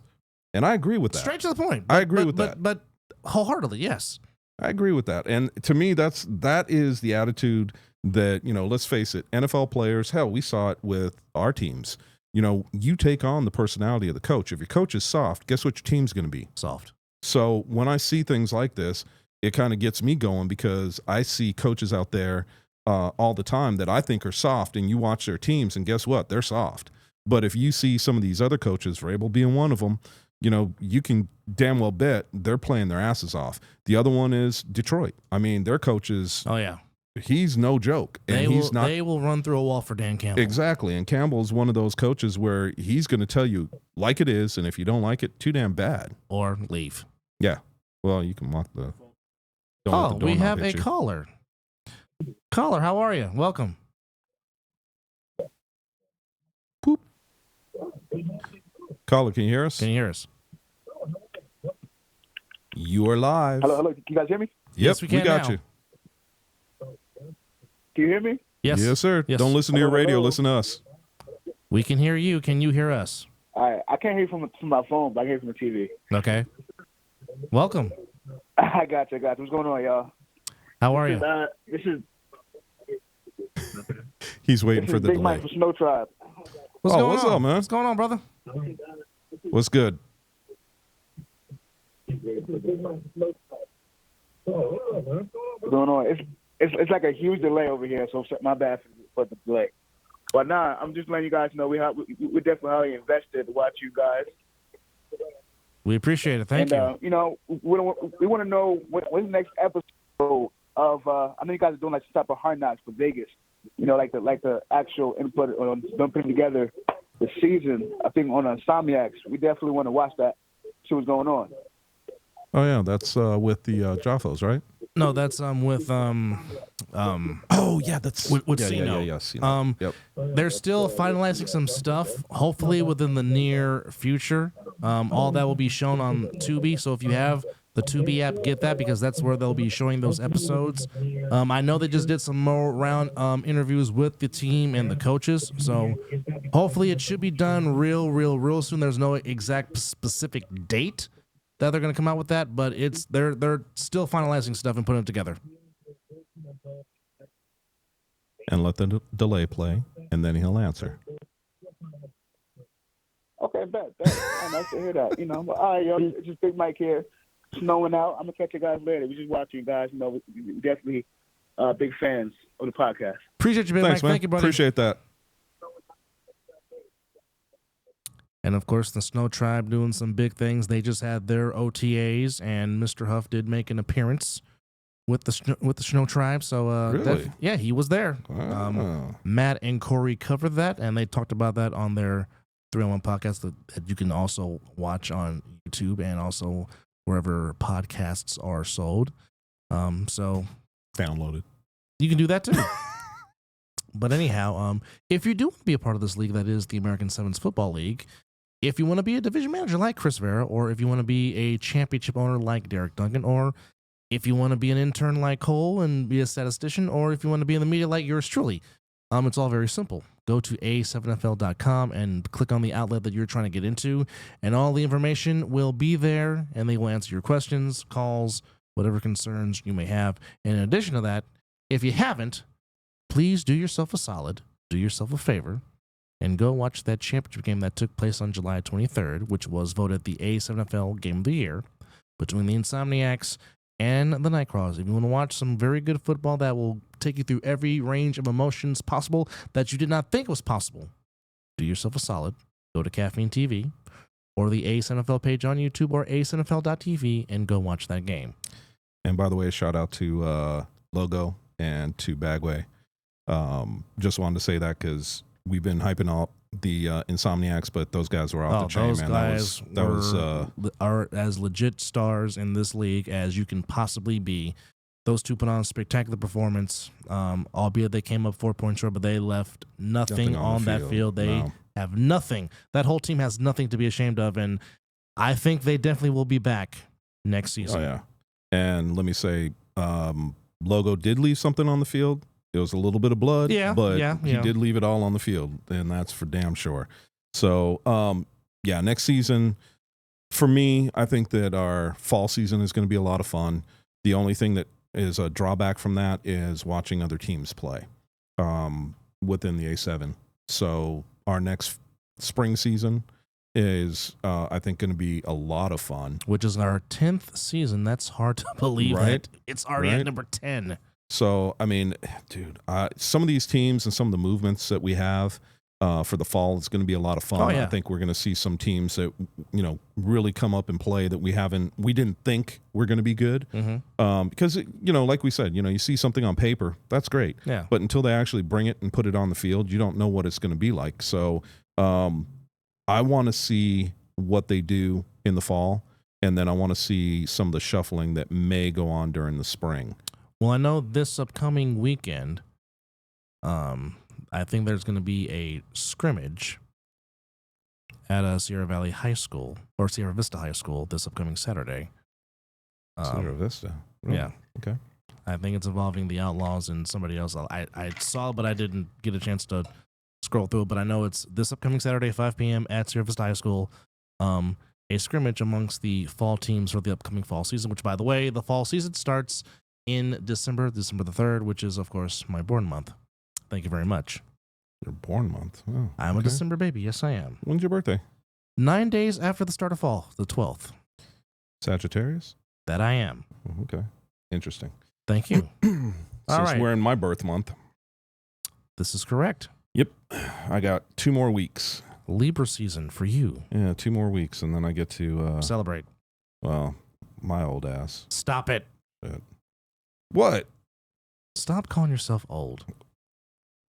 Speaker 2: And I agree with that.
Speaker 1: Straight to the point.
Speaker 2: I agree with that.
Speaker 1: But wholeheartedly, yes.
Speaker 2: I agree with that. And to me, that is the attitude that, you know, let's face it, NFL players, hell, we saw it with our teams. You know, you take on the personality of the coach. If your coach is soft, guess what your team's going to be?
Speaker 1: Soft.
Speaker 2: So when I see things like this, it kind of gets me going because I see coaches out there all the time that I think are soft, and you watch their teams, and guess what? They're soft. But if you see some of these other coaches, Vrabel being one of them, you know, you can damn well bet they're playing their asses off. The other one is Detroit. I mean, their coach is, he's no joke. And they will
Speaker 1: run through a wall for Dan Campbell.
Speaker 2: Exactly. And Campbell is one of those coaches where he's going to tell you like it is, and if you don't like it, too damn bad.
Speaker 1: Or leave.
Speaker 2: Yeah. Well, you can lock the.
Speaker 1: We have a caller. Caller, how are you? Welcome.
Speaker 2: Poop. Caller, can you hear us?
Speaker 1: Can you hear us?
Speaker 2: You are live.
Speaker 4: Hello. Can you guys hear me?
Speaker 2: Yep,
Speaker 1: Yes, we can
Speaker 2: got
Speaker 1: now.
Speaker 2: you.
Speaker 4: Can you hear me?
Speaker 1: Yes.
Speaker 2: Yes, sir.
Speaker 1: Yes.
Speaker 2: Don't listen to your radio.
Speaker 4: Hello.
Speaker 2: Listen to us.
Speaker 1: We can hear you. Can you hear us?
Speaker 4: All right. I can't hear you from my phone, but I can hear you from the TV.
Speaker 1: Okay. Welcome.
Speaker 4: I got you. What's going on, y'all?
Speaker 1: How are you?
Speaker 4: This is
Speaker 2: He's waiting for the
Speaker 4: Big
Speaker 2: delay.
Speaker 4: Mike from Snow Tribe.
Speaker 1: What's
Speaker 2: Oh,
Speaker 1: going
Speaker 2: what's
Speaker 1: on?
Speaker 2: up, man?
Speaker 1: What's going on, brother?
Speaker 2: What's good?
Speaker 4: What's going on? It's like a huge delay over here, so my bad for the delay. But nah, I'm just letting you guys know we're definitely highly invested to watch you guys.
Speaker 1: We appreciate it. Thank you.
Speaker 4: You know, we want to know when's the next episode of. I know you guys are doing like some type of Hard Knocks for Vegas. You know, like the actual input on them putting together the season. I think on Insomniacs, we definitely want to watch that. See what's going on.
Speaker 2: Oh, yeah. That's with the Jaffos, right?
Speaker 1: No, that's with
Speaker 2: Oh, yeah. That's
Speaker 1: with
Speaker 2: yeah,
Speaker 1: Sino.
Speaker 2: yeah. Sino. Yep.
Speaker 1: They're still finalizing some stuff. Hopefully within the near future. All that will be shown on Tubi. So if you have the Tubi app, get that because that's where they'll be showing those episodes. I know they just did some more round interviews with the team and the coaches. So hopefully it should be done real soon. There's no exact specific date that they're going to come out with that, but they're still finalizing stuff and putting it together.
Speaker 2: And let the delay play, and then he'll answer.
Speaker 4: Okay, bet. Oh, nice to hear that. You know, but all right, yo, it's just Big Mike here, snowing out. I'm gonna catch you guys later. We just watching you guys. You know, we definitely big fans of the podcast.
Speaker 1: Appreciate you, Big
Speaker 2: Thanks,
Speaker 1: Mike.
Speaker 2: man.
Speaker 1: Thank you, buddy.
Speaker 2: Appreciate that.
Speaker 1: And of course, the Snow Tribe doing some big things. They just had their OTAs, and Mr. Huff did make an appearance with the Snow Tribe. So
Speaker 2: Really?
Speaker 1: yeah, he was there.
Speaker 2: Oh.
Speaker 1: Matt and Corey covered that, and they talked about that on their 3-on-1 podcast that you can also watch on YouTube and also wherever podcasts are sold. So
Speaker 2: Downloaded.
Speaker 1: you can do that too. But anyhow, if you do want to be a part of this league that is the American Sevens Football League, if you want to be a division manager like Chris Veira, or if you want to be a championship owner like Derek Duncan, or if you want to be an intern like Cole and be a statistician, or if you want to be in the media like yours truly, it's all very simple. Go to a7fl.com and click on the outlet that you're trying to get into, and all the information will be there, and they will answer your questions, calls, whatever concerns you may have. And in addition to that, if you haven't, please do yourself a solid, do yourself a favor, and go watch that championship game that took place on July 23rd, which was voted the A7FL Game of the Year between the Insomniacs and the Nightcrawlers. If you want to watch some very good football that will take you through every range of emotions possible that you did not think was possible, do yourself a solid. Go to Caffeine TV or the A7FL page on YouTube or asnfl.tv and go watch that game.
Speaker 2: And by the way, shout out to Logo and to Bagway. Just wanted to say that because we've been hyping up the Insomniacs, but those guys were off the chain,
Speaker 1: those
Speaker 2: man.
Speaker 1: guys
Speaker 2: That
Speaker 1: are as legit stars in this league as you can possibly be. Those two put on a spectacular performance, albeit they came up 4 points short, but they left nothing on that field. They have nothing. That whole team has nothing to be ashamed of, and I think they definitely will be back next season.
Speaker 2: Oh, yeah. And let me say, Logo did leave something on the field. It was a little bit of blood, but he did leave it all on the field, and that's for damn sure. So, next season, for me, I think that our fall season is going to be a lot of fun. The only thing that is a drawback from that is watching other teams play within the A7. So our next spring season is, I think, going to be a lot of fun.
Speaker 1: Which is our 10th season. That's hard to believe,
Speaker 2: right?
Speaker 1: That it's already at number 10.
Speaker 2: So, I mean, dude, some of these teams and some of the movements that we have for the fall is going to be a lot of fun.
Speaker 1: Oh, yeah.
Speaker 2: I think we're going to see some teams that, really come up and play that we didn't think were going to be good.
Speaker 1: Mm-hmm.
Speaker 2: Because, like we said, you see something on paper, that's great.
Speaker 1: Yeah.
Speaker 2: But until they actually bring it and put it on the field, you don't know what it's going to be like. So I want to see what they do in the fall, and then I want to see some of the shuffling that may go on during the spring.
Speaker 1: Well, I know this upcoming weekend, I think there's going to be a scrimmage at Sierra Valley High School or Sierra Vista High School this upcoming Saturday.
Speaker 2: Sierra Vista. Really?
Speaker 1: Yeah.
Speaker 2: Okay.
Speaker 1: I think it's involving the Outlaws and somebody else. I saw, but I didn't get a chance to scroll through it. But I know it's this upcoming Saturday, 5 p.m. at Sierra Vista High School. A scrimmage amongst the fall teams for the upcoming fall season, which, by the way, the fall season starts in December the 3rd, which is, of course, my born month. Thank you very much.
Speaker 2: Your born month. Oh,
Speaker 1: I'm a December baby. Yes, I am.
Speaker 2: When's your birthday?
Speaker 1: 9 days after the start of fall, the 12th.
Speaker 2: Sagittarius?
Speaker 1: That I am.
Speaker 2: Oh, okay. Interesting.
Speaker 1: Thank you. All right.
Speaker 2: We're in my birth month.
Speaker 1: This is correct.
Speaker 2: Yep. I got 2 more weeks.
Speaker 1: Libra season for you.
Speaker 2: Yeah, 2 more weeks, and then I get to
Speaker 1: celebrate.
Speaker 2: Well, my old ass.
Speaker 1: Stop it.
Speaker 2: What?
Speaker 1: Stop calling yourself old.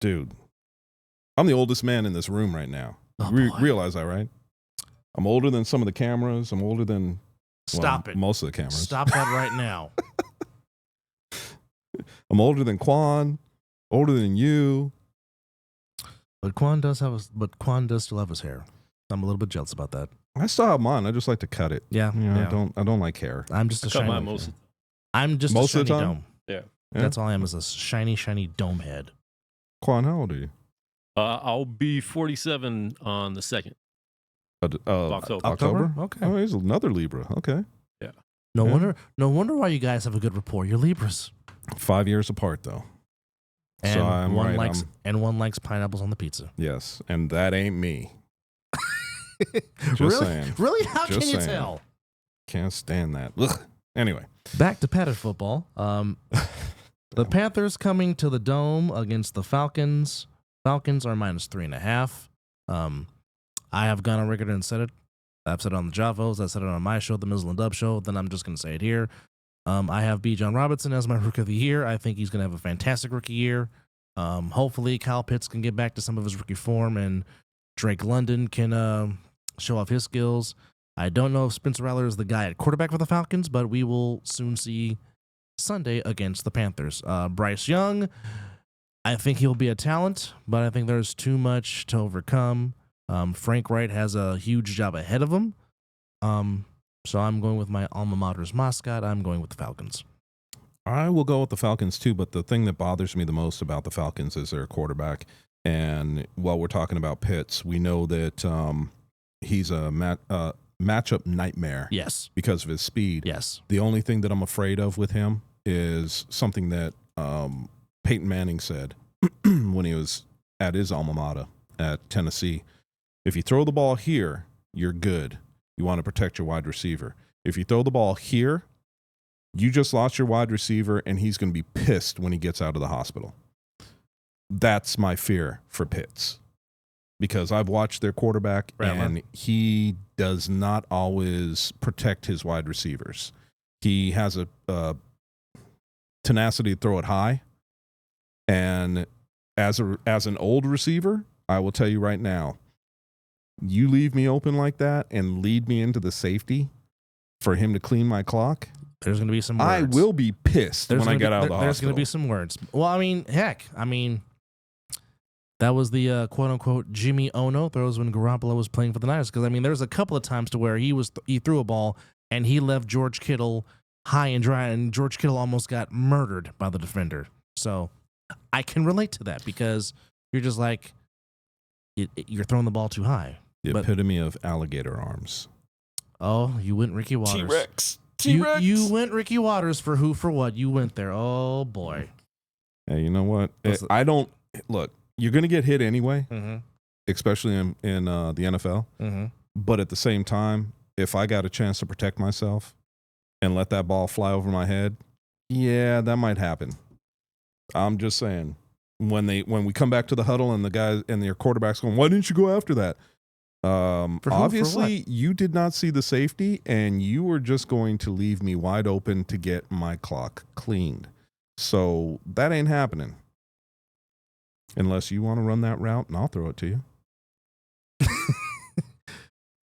Speaker 2: Dude, I'm the oldest man in this room right now.
Speaker 1: Oh,
Speaker 2: realize that, right? I'm older than some of the cameras. I'm older than
Speaker 1: Stop it.
Speaker 2: Most of the cameras.
Speaker 1: Stop that right now.
Speaker 2: I'm older than Quan, older than you.
Speaker 1: But Quan does still have his hair. I'm a little bit jealous about that.
Speaker 2: I still have mine. I just like to cut it.
Speaker 1: Yeah.
Speaker 2: I don't like hair.
Speaker 1: I'm just a
Speaker 3: cut
Speaker 1: shiny.
Speaker 3: mine most.
Speaker 1: I'm just
Speaker 2: most
Speaker 1: a
Speaker 2: of
Speaker 1: shiny
Speaker 2: the time?
Speaker 1: dome.
Speaker 3: Yeah.
Speaker 1: That's all I am, is a shiny dome head.
Speaker 2: Quan, how old are you?
Speaker 3: I'll be 47 on the 2nd.
Speaker 2: October?
Speaker 1: Okay.
Speaker 2: Oh, he's another Libra. Okay.
Speaker 3: Yeah.
Speaker 1: No wonder why you guys have a good rapport. You're Libras.
Speaker 2: 5 years apart, though.
Speaker 1: And
Speaker 2: so I'm
Speaker 1: one
Speaker 2: right.
Speaker 1: one likes pineapples on the pizza.
Speaker 2: Yes, and that ain't me. Just
Speaker 1: really?
Speaker 2: saying.
Speaker 1: Really? How
Speaker 2: Just
Speaker 1: can you
Speaker 2: saying.
Speaker 1: tell?
Speaker 2: Can't stand that. Ugh. Anyway.
Speaker 1: Back to padded football. The Panthers coming to the Dome against the Falcons. Falcons are -3.5. I have gone on record and said it. I've said it on the Javos. I said it on my show, the Mizzle and Dub show. Then I'm just going to say it here. I have B. John Robinson as my Rookie of the Year. I think he's going to have a fantastic rookie year. Hopefully, Kyle Pitts can get back to some of his rookie form, and Drake London can show off his skills. I don't know if Spencer Rattler is the guy at quarterback for the Falcons, but we will soon see Sunday against the Panthers. Bryce Young, I think he'll be a talent, but I think there's too much to overcome. Frank Wright has a huge job ahead of him. So I'm going with my alma mater's mascot. I'm going with the Falcons.
Speaker 2: I will go with the Falcons too, but the thing that bothers me the most about the Falcons is their quarterback. And while we're talking about Pitts, we know that he's a matchup nightmare.
Speaker 1: Yes.
Speaker 2: Because of his speed.
Speaker 1: Yes.
Speaker 2: The only thing that I'm afraid of with him is something that Peyton Manning said when he was at his alma mater at Tennessee. If you throw the ball here, you're good. You want to protect your wide receiver. If you throw the ball here, you just lost your wide receiver, and he's going to be pissed when he gets out of the hospital. That's my fear for Pitts, because I've watched their quarterback, and he does not always protect his wide receivers. He has a tenacity to throw it high, and as an old receiver, I will tell you right now, you leave me open like that and lead me into the safety for him to clean my clock,
Speaker 1: there's going to be some words.
Speaker 2: I will be pissed when I get out of the hospital.
Speaker 1: There's going to be some words. Well, I mean, heck, that was the quote-unquote Jimmy Ono throws when Garoppolo was playing for the Niners. Because, there's a couple of times to where he threw a ball and he left George Kittle high and dry, and George Kittle almost got murdered by the defender. So I can relate to that, because you're just like, you're throwing the ball too high.
Speaker 2: The epitome of alligator arms.
Speaker 1: Oh, you went Ricky Waters.
Speaker 2: T-Rex.
Speaker 1: You went Ricky Waters for who, for what? You went there. Oh, boy.
Speaker 2: Hey, you know what? I don't – look, you're going to get hit anyway, especially in the NFL.
Speaker 1: Mm-hmm.
Speaker 2: But at the same time, if I got a chance to protect myself and let that ball fly over my head, yeah, that might happen. I'm just saying. When we come back to the huddle and the guys and their quarterback's going, why didn't you go after that? Obviously, you did not see the safety, and you were just going to leave me wide open to get my clock cleaned. So that ain't happening. Unless you want to run that route, and I'll throw it to you.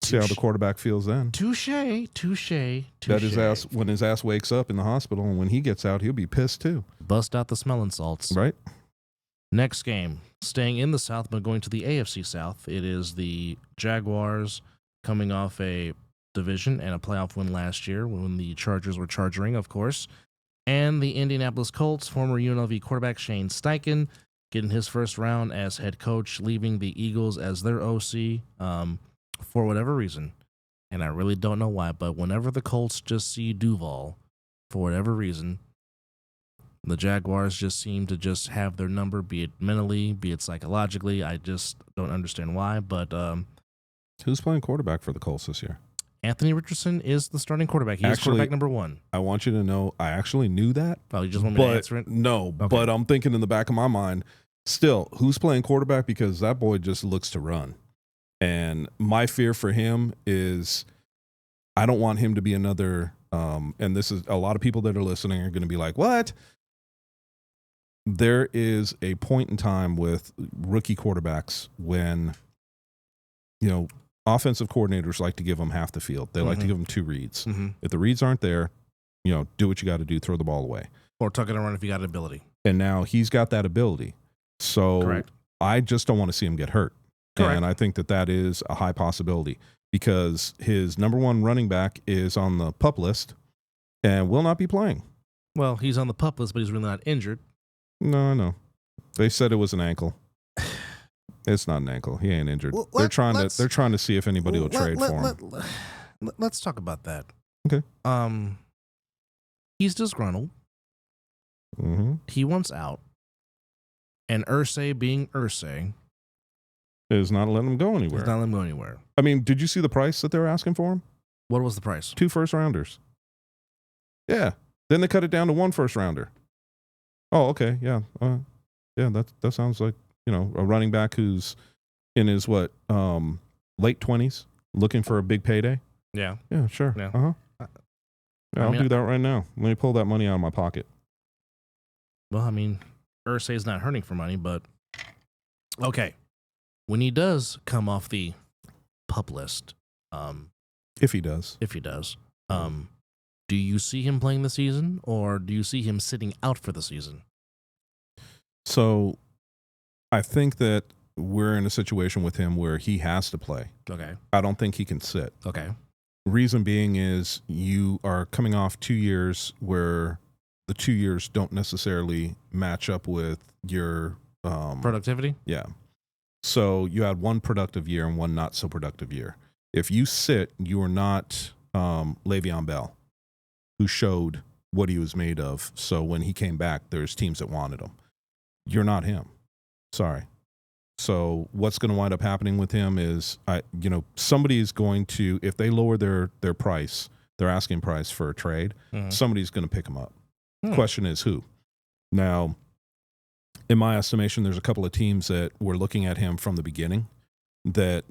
Speaker 2: See how the quarterback feels then.
Speaker 1: Touche.
Speaker 2: That his ass, when his ass wakes up in the hospital, and when he gets out, he'll be pissed too.
Speaker 1: Bust out the smelling salts.
Speaker 2: Right?
Speaker 1: Next game, staying in the South, but going to the AFC South. It is the Jaguars coming off a division and a playoff win last year when the Chargers were charging, of course. And the Indianapolis Colts, former UNLV quarterback Shane Steichen, getting his first round as head coach, leaving the Eagles as their OC for whatever reason. And I really don't know why, but whenever the Colts just see Duval, for whatever reason, the Jaguars just seem to just have their number, be it mentally, be it psychologically. I just don't understand why, but
Speaker 2: who's playing quarterback for the Colts this year?
Speaker 1: Anthony Richardson is the starting quarterback. He is quarterback number 1.
Speaker 2: I want you to know I actually knew that.
Speaker 1: Oh, you just want me to answer it?
Speaker 2: No,
Speaker 1: Okay.
Speaker 2: but I'm thinking in the back of my mind, still, who's playing quarterback? Because that boy just looks to run. And my fear for him is I don't want him to be another, and this is a lot of people that are listening are going to be like, what? There is a point in time with rookie quarterbacks when, offensive coordinators like to give them half the field. They like to give them 2 reads. If the reads aren't there, do what you got to do, throw the ball away.
Speaker 1: Or tuck it around if you got ability.
Speaker 2: And now he's got that ability. So
Speaker 1: Correct.
Speaker 2: I just don't want to see him get hurt.
Speaker 1: Correct.
Speaker 2: And I think that is a high possibility because his number 1 running back is on the PUP list and will not be playing.
Speaker 1: Well, he's on the PUP list, but he's really not injured.
Speaker 2: No. They said it was an ankle. It's not an ankle. He ain't injured.
Speaker 1: Well,
Speaker 2: they're trying to see if anybody will trade for him.
Speaker 1: Let's talk about that.
Speaker 2: Okay.
Speaker 1: He's disgruntled.
Speaker 2: Mm-hmm.
Speaker 1: He wants out. And Irsay being Irsay
Speaker 2: is not letting him go anywhere.
Speaker 1: He's not letting him go anywhere.
Speaker 2: I mean, did you see the price that they were asking for him?
Speaker 1: What was the price?
Speaker 2: 2 first-rounders. Yeah. Then they cut it down to 1 first-rounder. Oh, okay. Yeah. That sounds like, a running back who's in his late 20s looking for a big payday.
Speaker 1: Yeah.
Speaker 2: Yeah, sure.
Speaker 1: Yeah.
Speaker 2: Uh-huh. Yeah, I'll do that right now. Let me pull that money out of my pocket.
Speaker 1: Well, I mean, Irsay's not hurting for money, but okay. When he does come off the PUP list,
Speaker 2: if he does,
Speaker 1: do you see him playing the season, or do you see him sitting out for the season?
Speaker 2: So, I think that we're in a situation with him where he has to play.
Speaker 1: Okay.
Speaker 2: I don't think he can sit.
Speaker 1: Okay.
Speaker 2: Reason being is you are coming off 2 years where the 2 years don't necessarily match up with your
Speaker 1: productivity.
Speaker 2: Yeah. So you had 1 productive year and 1 not so productive year. If you sit, you are not Le'Veon Bell, who showed what he was made of. So when he came back, there's teams that wanted him. You're not him. Sorry. So what's going to wind up happening with him is, somebody is going to, if they lower their price, their asking price for a trade, somebody's going to pick him up. Question is who? Now, in my estimation, there's a couple of teams that were looking at him from the beginning that,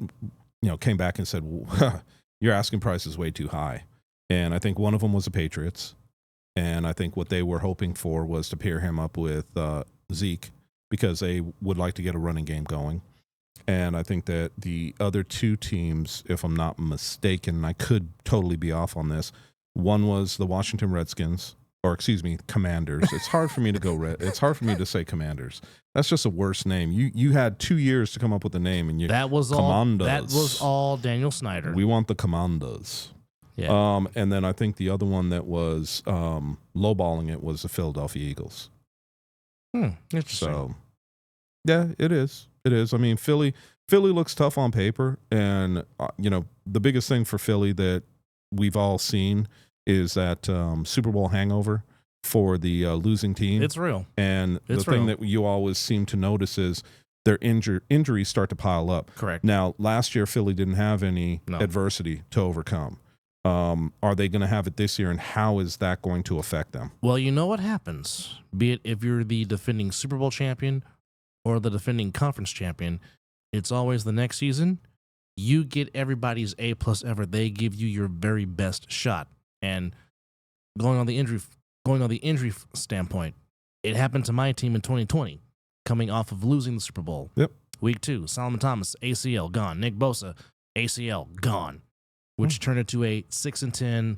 Speaker 2: came back and said, well, your asking price is way too high. And I think one of them was the Patriots. And I think what they were hoping for was to pair him up with Zeke, because they would like to get a running game going. And I think that the other 2 teams, if I'm not mistaken, I could totally be off on this. One was the Washington Redskins, Commanders. It's hard for me to it's hard for me to say Commanders. That's just a worse name. You had 2 years to come up with a name, and
Speaker 1: that was
Speaker 2: Commandos.
Speaker 1: That was all Daniel Snyder.
Speaker 2: We want the Commandos.
Speaker 1: Yeah.
Speaker 2: And then I think the other one that was lowballing it was the Philadelphia Eagles.
Speaker 1: Interesting.
Speaker 2: So, yeah, it is. It is. I mean, Philly looks tough on paper, and the biggest thing for Philly that we've all seen is that Super Bowl hangover for the losing team.
Speaker 1: It's real.
Speaker 2: And the thing that you always seem to notice is their injuries start to pile up.
Speaker 1: Correct.
Speaker 2: Now, last year Philly didn't have any adversity to overcome. Are they going to have it this year, and how is that going to affect them?
Speaker 1: Well, you know what happens, be it if you're the defending Super Bowl champion or the defending conference champion, it's always the next season. You get everybody's A+ effort. They give you your very best shot. And going on the injury standpoint, it happened to my team in 2020, coming off of losing the Super Bowl.
Speaker 2: Yep.
Speaker 1: Week 2, Solomon Thomas, ACL, gone. Nick Bosa, ACL, gone. Which turned into a 6-10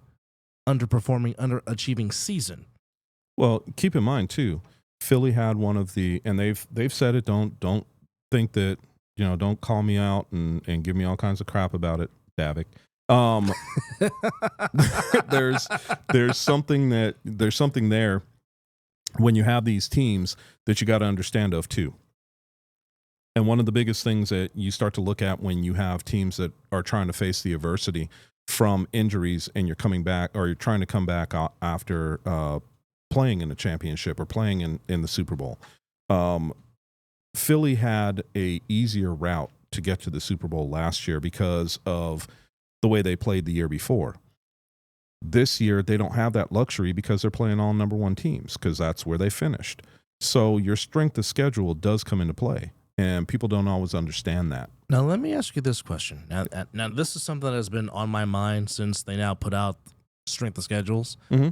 Speaker 1: underperforming, underachieving season.
Speaker 2: Well, keep in mind, too, Philly had one of the, and they've said it. Don't think that, don't call me out and give me all kinds of crap about it, Davik. There's something there when you have these teams that you got to understand of too. And one of the biggest things that you start to look at when you have teams that are trying to face the adversity from injuries and you're coming back, or you're trying to come back after playing in a championship or playing in the Super Bowl. Philly had a easier route to get to the Super Bowl last year because of the way they played the year before. This year, they don't have that luxury because they're playing all number one teams, because that's where they finished. So your strength of schedule does come into play, and people don't always understand that.
Speaker 1: Now, let me ask you this question. Now, this is something that has been on my mind since they now put out strength of schedules.
Speaker 2: Mm-hmm.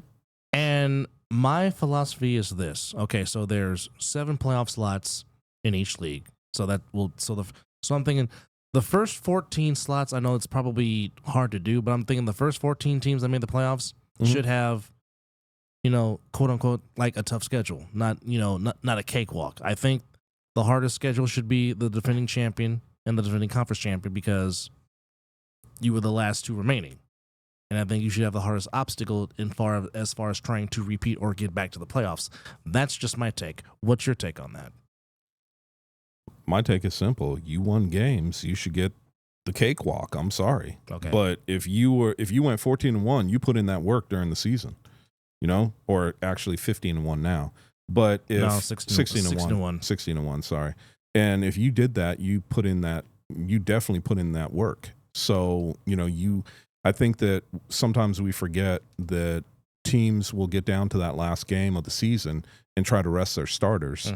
Speaker 1: And my philosophy is this. Okay, so there's 7 playoff slots in each league. So I'm thinking the first 14 slots, I know it's probably hard to do, but I'm thinking the first 14 teams that made the playoffs should have, quote unquote, like a tough schedule, not a cakewalk. I think the hardest schedule should be the defending champion and the defending conference champion, because you were the last 2 remaining. And I think you should have the hardest obstacle as far as trying to repeat or get back to the playoffs. That's just my take. What's your take on that?
Speaker 2: My take is simple. You won games, you should get the cakewalk. I'm sorry.
Speaker 1: Okay.
Speaker 2: But if you went 14-1, you put in that work during the season, or actually 15-1 now. But if 16-1, sorry. And if you did that, you definitely put in that work. So, I think that sometimes we forget that teams will get down to that last game of the season and try to rest their starters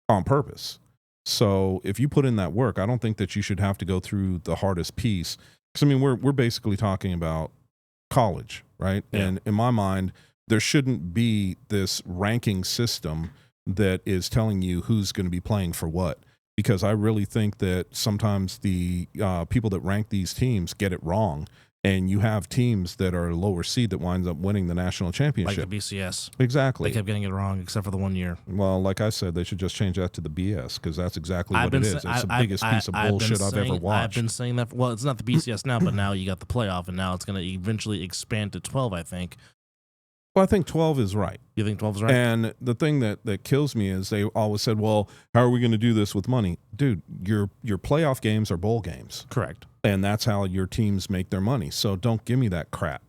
Speaker 2: on purpose. So if you put in that work, I don't think that you should have to go through the hardest piece. Because, we're basically talking about college, right? Yeah. And in my mind, there shouldn't be this ranking system that is telling you who's going to be playing for what. Because I really think that sometimes the people that rank these teams get it wrong. And you have teams that are lower seed that winds up winning the national championship.
Speaker 1: Like the BCS.
Speaker 2: Exactly.
Speaker 1: They kept getting it wrong except for the 1 year.
Speaker 2: Well, like I said, they should just change that to the BS, because that's exactly what it is. It's the biggest piece of bullshit I've ever watched.
Speaker 1: I've been saying that. Well, it's not the BCS now, but now you got the playoff, and now it's going to eventually expand to 12, I think.
Speaker 2: Well, I think 12 is right.
Speaker 1: You think 12 is right?
Speaker 2: And the thing that kills me is they always said, well, how are we going to do this with money? Dude, your playoff games are bowl games.
Speaker 1: Correct.
Speaker 2: And that's how your teams make their money. So don't give me that crap.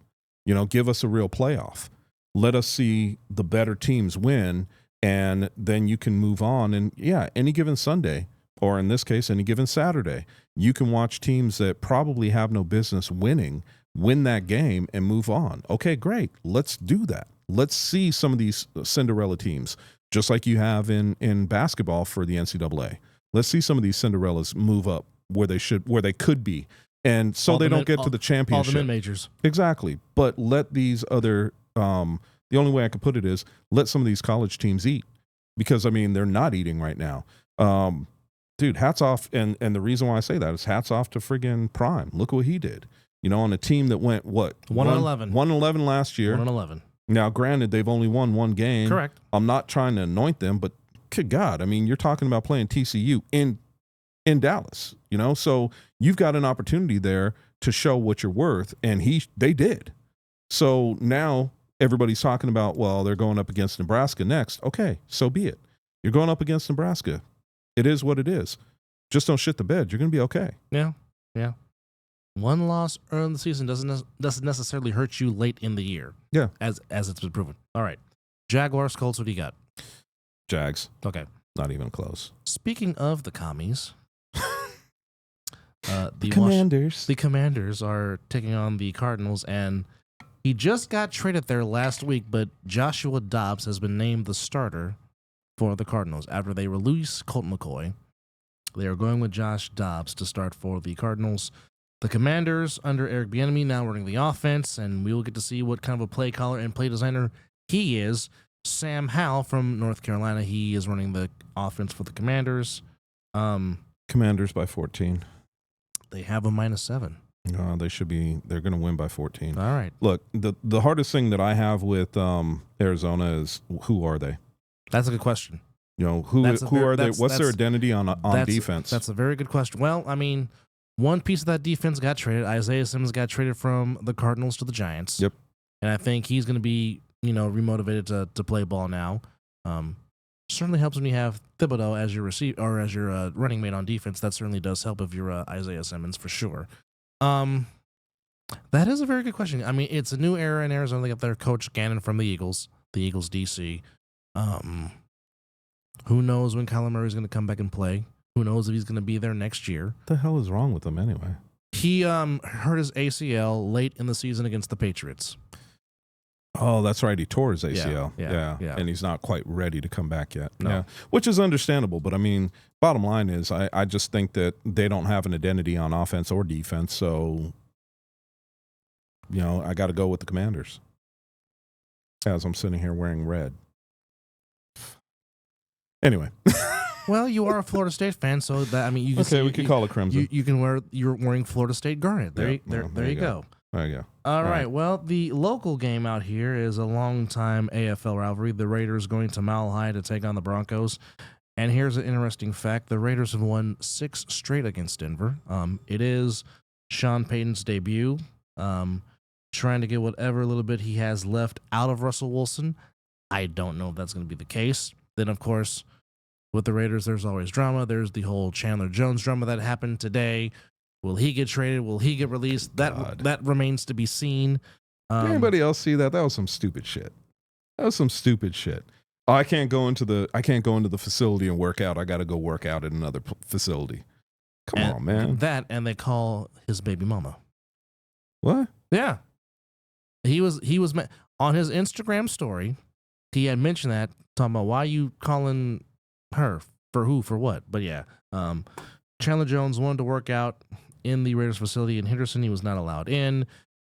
Speaker 2: Give us a real playoff. Let us see the better teams win, and then you can move on. And, yeah, any given Sunday, or in this case, any given Saturday, you can watch teams that probably have no business winning win that game and move on. Okay, great. Let's do that. Let's see some of these Cinderella teams, just like you have in basketball for the NCAA. Let's see some of these Cinderellas move up where they could be. And so they don't get to the championship.
Speaker 1: All the mid-majors.
Speaker 2: Exactly. But let these other, the only way I could put it is let some of these college teams eat, because, they're not eating right now. Dude, hats off. And the reason why I say that is hats off to friggin' Prime. Look what he did. On a team that went,
Speaker 1: 1-11.
Speaker 2: 1-11 last year.
Speaker 1: 1-11.
Speaker 2: Now, granted, they've only won 1 game.
Speaker 1: Correct.
Speaker 2: I'm not trying to anoint them, but good God, you're talking about playing TCU in Dallas, So you've got an opportunity there to show what you're worth, and they did. So now everybody's talking about, well, they're going up against Nebraska next. Okay, so be it. You're going up against Nebraska. It is what it is. Just don't shit the bed. You're going to be okay.
Speaker 1: Yeah. 1 loss early in the season doesn't necessarily hurt you late in the year.
Speaker 2: Yeah.
Speaker 1: As it's been proven. All right. Jaguars, Colts, what do you got?
Speaker 2: Jags.
Speaker 1: Okay.
Speaker 2: Not even close.
Speaker 1: Speaking of the commies, the
Speaker 2: Commanders.
Speaker 1: The Commanders are taking on the Cardinals, and he just got traded there last week, but Joshua Dobbs has been named the starter for the Cardinals after they release Colt McCoy. They are going with Josh Dobbs to start for the Cardinals. The Commanders, under Eric Bieniemy, now running the offense, and we will get to see what kind of a play caller and play designer he is. Sam Howell from North Carolina, he is running the offense for the Commanders.
Speaker 2: Commanders by 14.
Speaker 1: They have a -7.
Speaker 2: No, they're going to win by 14.
Speaker 1: All right.
Speaker 2: Look, the hardest thing that I have with Arizona is, who are they?
Speaker 1: That's a good question.
Speaker 2: You know, who are they? What's their identity on defense?
Speaker 1: That's a very good question. Well, I mean, one piece of that defense got traded. Isaiah Simmons got traded from the Cardinals to the Giants.
Speaker 2: Yep.
Speaker 1: And I think he's going to be, remotivated to play ball now. Certainly helps when you have Thibodeau as your as your running mate on defense. That certainly does help if you're Isaiah Simmons for sure. That is a very good question. I mean, it's a new era in Arizona. They got their coach Gannon from the Eagles DC. Who knows when Kyler Murray's going to come back and play? Who knows if he's going to be there next year?
Speaker 2: What the hell is wrong with him anyway?
Speaker 1: He hurt his ACL late in the season against the Patriots.
Speaker 2: Oh, that's right. He tore his ACL.
Speaker 1: Yeah.
Speaker 2: And he's not quite ready to come back yet.
Speaker 1: No.
Speaker 2: Yeah, which is understandable. But, I mean, bottom line is I just think that they don't have an identity on offense or defense. So, I got to go with the Commanders as I'm sitting here wearing red. Anyway.
Speaker 1: Well, you are a Florida State fan, so that you can
Speaker 2: we could call it crimson.
Speaker 1: You're wearing Florida State garnet. There you go.
Speaker 2: There you go.
Speaker 1: All right. Well, the local game out here is a long-time AFL rivalry. The Raiders going to Mile High to take on the Broncos. And here's an interesting fact: the Raiders have won 6 straight against Denver. It is Sean Payton's debut. Trying to get whatever little bit he has left out of Russell Wilson. I don't know if that's going to be the case. Then, of course, with the Raiders, there's always drama. There's the whole Chandler Jones drama that happened today. Will he get traded? Will he get released? That remains to be seen.
Speaker 2: Did anybody else see that? That was some stupid shit. Oh, I can't go into the facility and work out. I got to go work out at another facility. Come on, man.
Speaker 1: And they call his baby mama.
Speaker 2: What?
Speaker 1: Yeah. He was on his Instagram story. He had mentioned that, talking about why you calling her, for who, for what. But yeah, Chandler Jones wanted to work out in the Raiders facility in Henderson. He was not allowed in.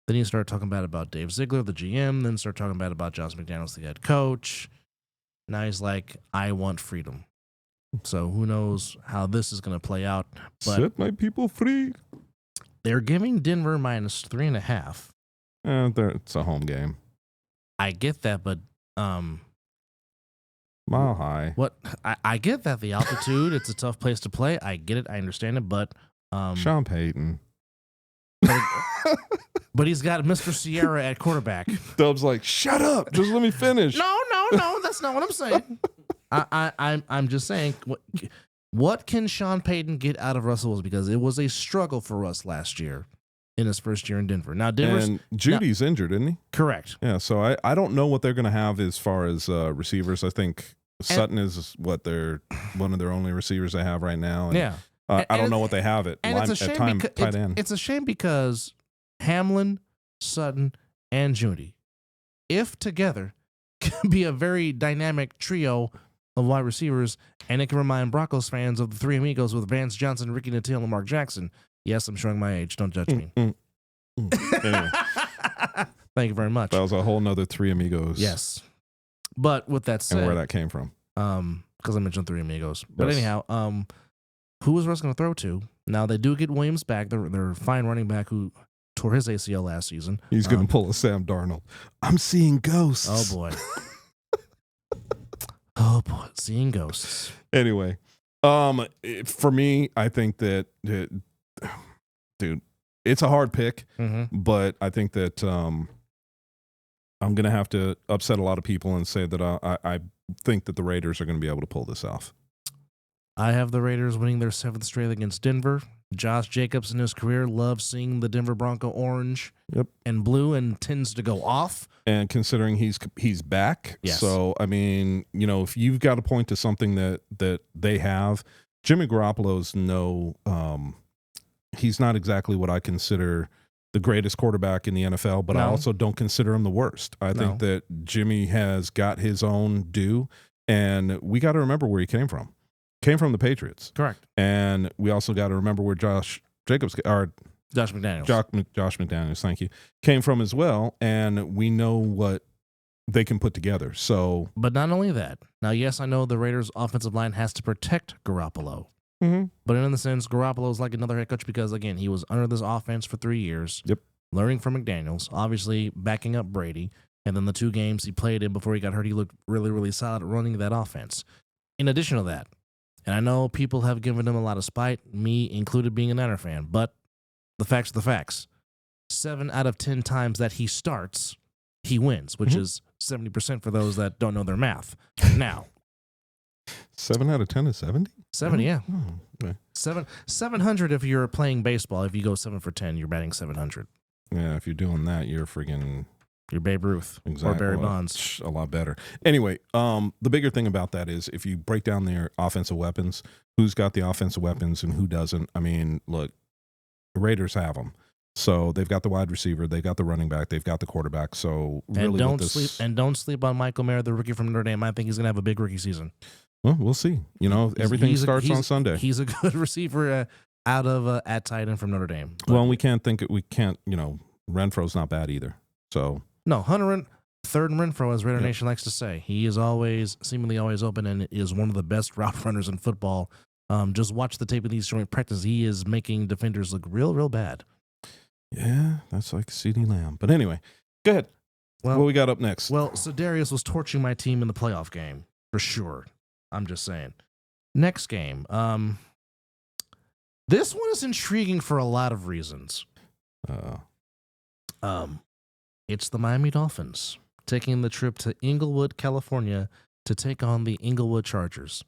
Speaker 1: Then he started talking bad about Dave Ziegler, the GM. Then started talking bad about Josh McDaniels, the head coach. Now he's like, I want freedom. So who knows how this is going to play out. But
Speaker 2: set my people free.
Speaker 1: They're giving Denver -3.5.
Speaker 2: It's a home game.
Speaker 1: I get that, but
Speaker 2: Mile High.
Speaker 1: What I get that the altitude, it's a tough place to play. I get it, I understand it, but
Speaker 2: Sean Payton.
Speaker 1: But he's got Mr. Sierra at quarterback.
Speaker 2: Dub's like, shut up, just let me finish.
Speaker 1: No, that's not what I'm saying. I'm just saying, what can Sean Payton get out of Russell Wilson? Because it was a struggle for Russ last year in his first year in Denver. Now
Speaker 2: and Judy's injured, isn't he?
Speaker 1: Correct.
Speaker 2: Yeah, so I don't know what they're going to have as far as receivers. I think Sutton is one of their only receivers they have right now. And,
Speaker 1: yeah.
Speaker 2: I don't know what they have at tight end.
Speaker 1: It's a shame because Hamlin, Sutton, and Judy, if together, can be a very dynamic trio of wide receivers, and it can remind Broncos fans of the Three Amigos with Vance Johnson, Ricky Nattiel, and Mark Jackson. Yes, I'm showing my age. Don't judge me.
Speaker 2: Anyway.
Speaker 1: Thank you very much.
Speaker 2: That was a whole nother Three Amigos.
Speaker 1: Yes. But with that said,
Speaker 2: and where that came from.
Speaker 1: Because I mentioned Three Amigos. But
Speaker 2: yes.
Speaker 1: anyhow, who is Russ going to throw to? Now, they do get Williams back. They're fine running back who tore his ACL last season.
Speaker 2: He's going to pull a Sam Darnold. I'm seeing ghosts.
Speaker 1: Oh, boy. Oh, boy. Seeing ghosts.
Speaker 2: Anyway, for me, I think that, dude, it's a hard pick, but I think that I'm going to have to upset a lot of people and say that I think that the Raiders are going to be able to pull this off.
Speaker 1: I have the Raiders winning their 7th straight against Denver. Josh Jacobs in his career loves seeing the Denver Bronco orange and blue and tends to go off.
Speaker 2: And considering he's back,
Speaker 1: yes.
Speaker 2: So, I mean, if you've got to point to something that they have, Jimmy Garoppolo's he's not exactly what I consider the greatest quarterback in the NFL, but I also don't consider him the worst. I think that Jimmy has got his own due, and we got to remember where he came from. Came from the Patriots.
Speaker 1: Correct.
Speaker 2: And we also got to remember where Josh McDaniels, thank you, came from as well, and we know what they can put together. So,
Speaker 1: but not only that. Now, yes, I know the Raiders' offensive line has to protect Garoppolo. But in the sense, Garoppolo is like another head coach because, again, he was under this offense for 3 years.
Speaker 2: Yep.
Speaker 1: Learning from McDaniels, obviously backing up Brady. And then the 2 games he played in before he got hurt, he looked really, really solid at running that offense. In addition to that, and I know people have given him a lot of spite, me included being a Niner fan, but the facts are the facts. 7 out of 10 times that he starts, he wins, which is 70% for those that don't know their math. Now,
Speaker 2: 7 out of 10 is 70?
Speaker 1: 70, yeah.
Speaker 2: Oh, okay.
Speaker 1: 700 if you're playing baseball. If you go 7 for 10, you're batting 700.
Speaker 2: Yeah, if you're doing that, you're friggin'
Speaker 1: You're Babe Ruth or Barry Bonds.
Speaker 2: A lot better. Anyway, the bigger thing about that is if you break down their offensive weapons, who's got the offensive weapons and who doesn't. I mean, look, the Raiders have them. So they've got the wide receiver, they've got the running back, they've got the quarterback. So really,
Speaker 1: don't sleep on Michael Mayer, the rookie from Notre Dame. I think he's gonna have a big rookie season.
Speaker 2: Well, we'll see. You know, everything starts on Sunday.
Speaker 1: He's a good receiver out of at tight end from Notre Dame. But,
Speaker 2: well, we can't. You know, Renfro's not bad either. So
Speaker 1: no, third and Renfro, as Raider Nation likes to say, he is seemingly always open and is one of the best route runners in football. Just watch the tape of these joint practice. He is making defenders look real, real bad.
Speaker 2: Yeah, that's like CeeDee Lamb. But anyway, go ahead. Well, what we got up next?
Speaker 1: Well, so Darius was torching my team in the playoff game for sure. I'm just saying. Next game. This one is intriguing for a lot of reasons. It's the Miami Dolphins taking the trip to Inglewood, California to take on the Inglewood Chargers.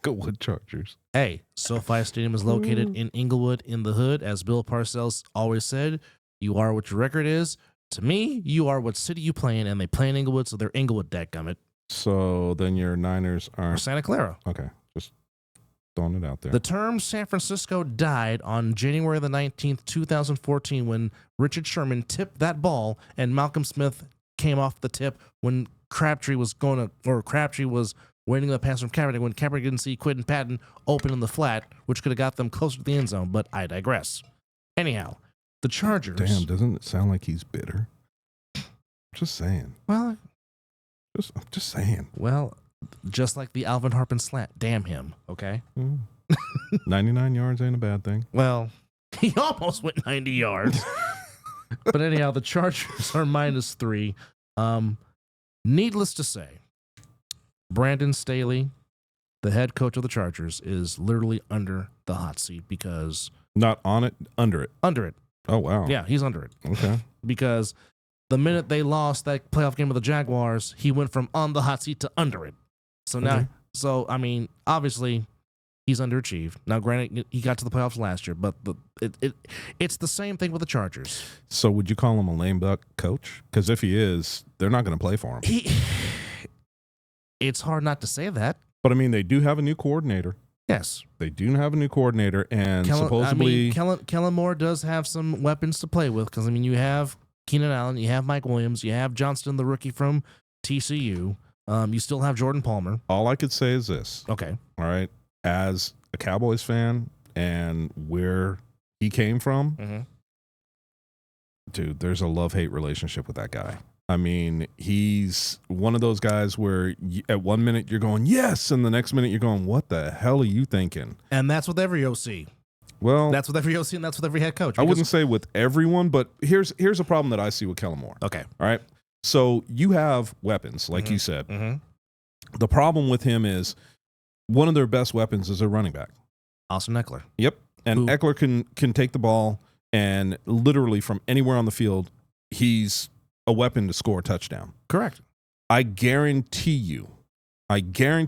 Speaker 2: Inglewood Chargers.
Speaker 1: Hey, SoFi Stadium is located in Inglewood in the hood. As Bill Parcells always said, you are what your record is. To me, you are what city you play in, and they play in Inglewood, so they're Inglewood, dadgummit.
Speaker 2: So then your Niners are
Speaker 1: Santa Clara.
Speaker 2: Okay, just throwing it out there.
Speaker 1: The term San Francisco died on January the 19th, 2014, when Richard Sherman tipped that ball and Malcolm Smith came off the tip when Crabtree was waiting the pass from Kaepernick when Kaepernick didn't see Quentin Patton open in the flat, which could have got them closer to the end zone, but I digress. Anyhow, the Chargers.
Speaker 2: Damn, doesn't it sound like he's bitter? Just saying.
Speaker 1: Well,
Speaker 2: I'm just saying.
Speaker 1: Well, just like the Alvin Harpin slant. Damn him, okay?
Speaker 2: 99 yards ain't a bad thing.
Speaker 1: Well, he almost went 90 yards. But anyhow, the Chargers are -3. Needless to say, Brandon Staley, the head coach of the Chargers, is literally under the hot seat because...
Speaker 2: Not on it, under it.
Speaker 1: Under it.
Speaker 2: Oh, wow.
Speaker 1: Yeah, he's under it.
Speaker 2: Okay.
Speaker 1: Because the minute they lost that playoff game with the Jaguars, he went from on the hot seat to under it. So now, I mean, obviously, he's underachieved. Now, granted, he got to the playoffs last year, but it's the same thing with the Chargers.
Speaker 2: So would you call him a lame duck coach? Because if he is, they're not going to play for him.
Speaker 1: It's hard not to say that.
Speaker 2: But, I mean, they do have a new coordinator.
Speaker 1: Yes.
Speaker 2: They do have a new coordinator, and supposedly...
Speaker 1: Kellen Moore does have some weapons to play with, because, I mean, you have Keenan Allen, you have Mike Williams, you have Johnston, the rookie from TCU. You still have Jordan Palmer.
Speaker 2: All I could say is this.
Speaker 1: Okay.
Speaker 2: All right. As a Cowboys fan and where he came from, dude, there's a love-hate relationship with that guy. I mean, he's one of those guys where at one minute you're going, yes, and the next minute you're going, what the hell are you thinking?
Speaker 1: And that's with every OC.
Speaker 2: Well,
Speaker 1: that's with every OC and that's with every head coach.
Speaker 2: I wouldn't say with everyone, but here's a problem that I see with Kellen Moore.
Speaker 1: Okay.
Speaker 2: All right. So you have weapons, like you said. The problem with him is one of their best weapons is a running back.
Speaker 1: Austin Eckler.
Speaker 2: Yep. And Eckler can take the ball and literally from anywhere on the field, he's a weapon to score a touchdown.
Speaker 1: Correct.
Speaker 2: I guarantee you, Eckler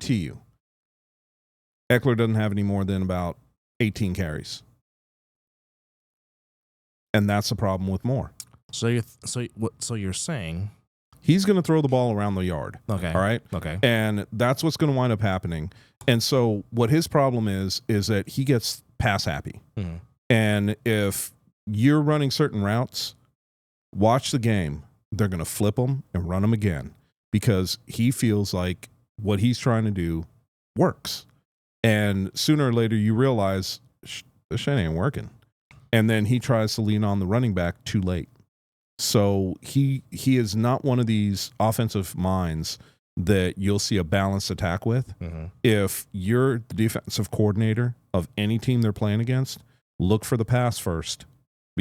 Speaker 2: doesn't have any more than about 18 carries. And that's the problem with Moore.
Speaker 1: So you're saying
Speaker 2: he's going to throw the ball around the yard.
Speaker 1: Okay.
Speaker 2: All right.
Speaker 1: Okay.
Speaker 2: And that's what's going to wind up happening. And so what his problem is that he gets pass happy. And if you're running certain routes, watch the game. They're going to flip them and run them again because he feels like what he's trying to do works. And sooner or later you realize this shit ain't working. And then he tries to lean on the running back too late. So he is not one of these offensive minds that you'll see a balanced attack with. If you're the defensive coordinator of any team they're playing against, look for the pass first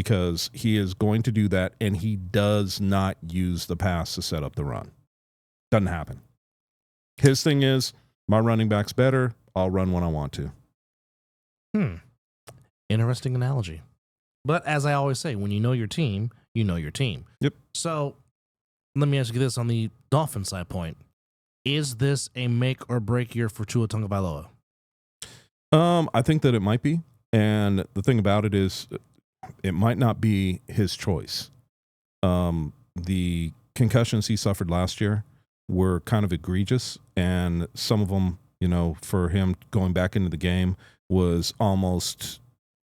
Speaker 2: because he is going to do that, and he does not use the pass to set up the run. Doesn't happen. His thing is, my running back's better. I'll run when I want to.
Speaker 1: Interesting analogy. But as I always say, when you know your team, you know your team.
Speaker 2: Yep.
Speaker 1: So let me ask you this on the Dolphin side point. Is this a make or break year for Tua Tagovailoa?
Speaker 2: I think that it might be. And the thing about it is, it might not be his choice. The concussions he suffered last year were kind of egregious, and some of them, for him going back into the game was almost...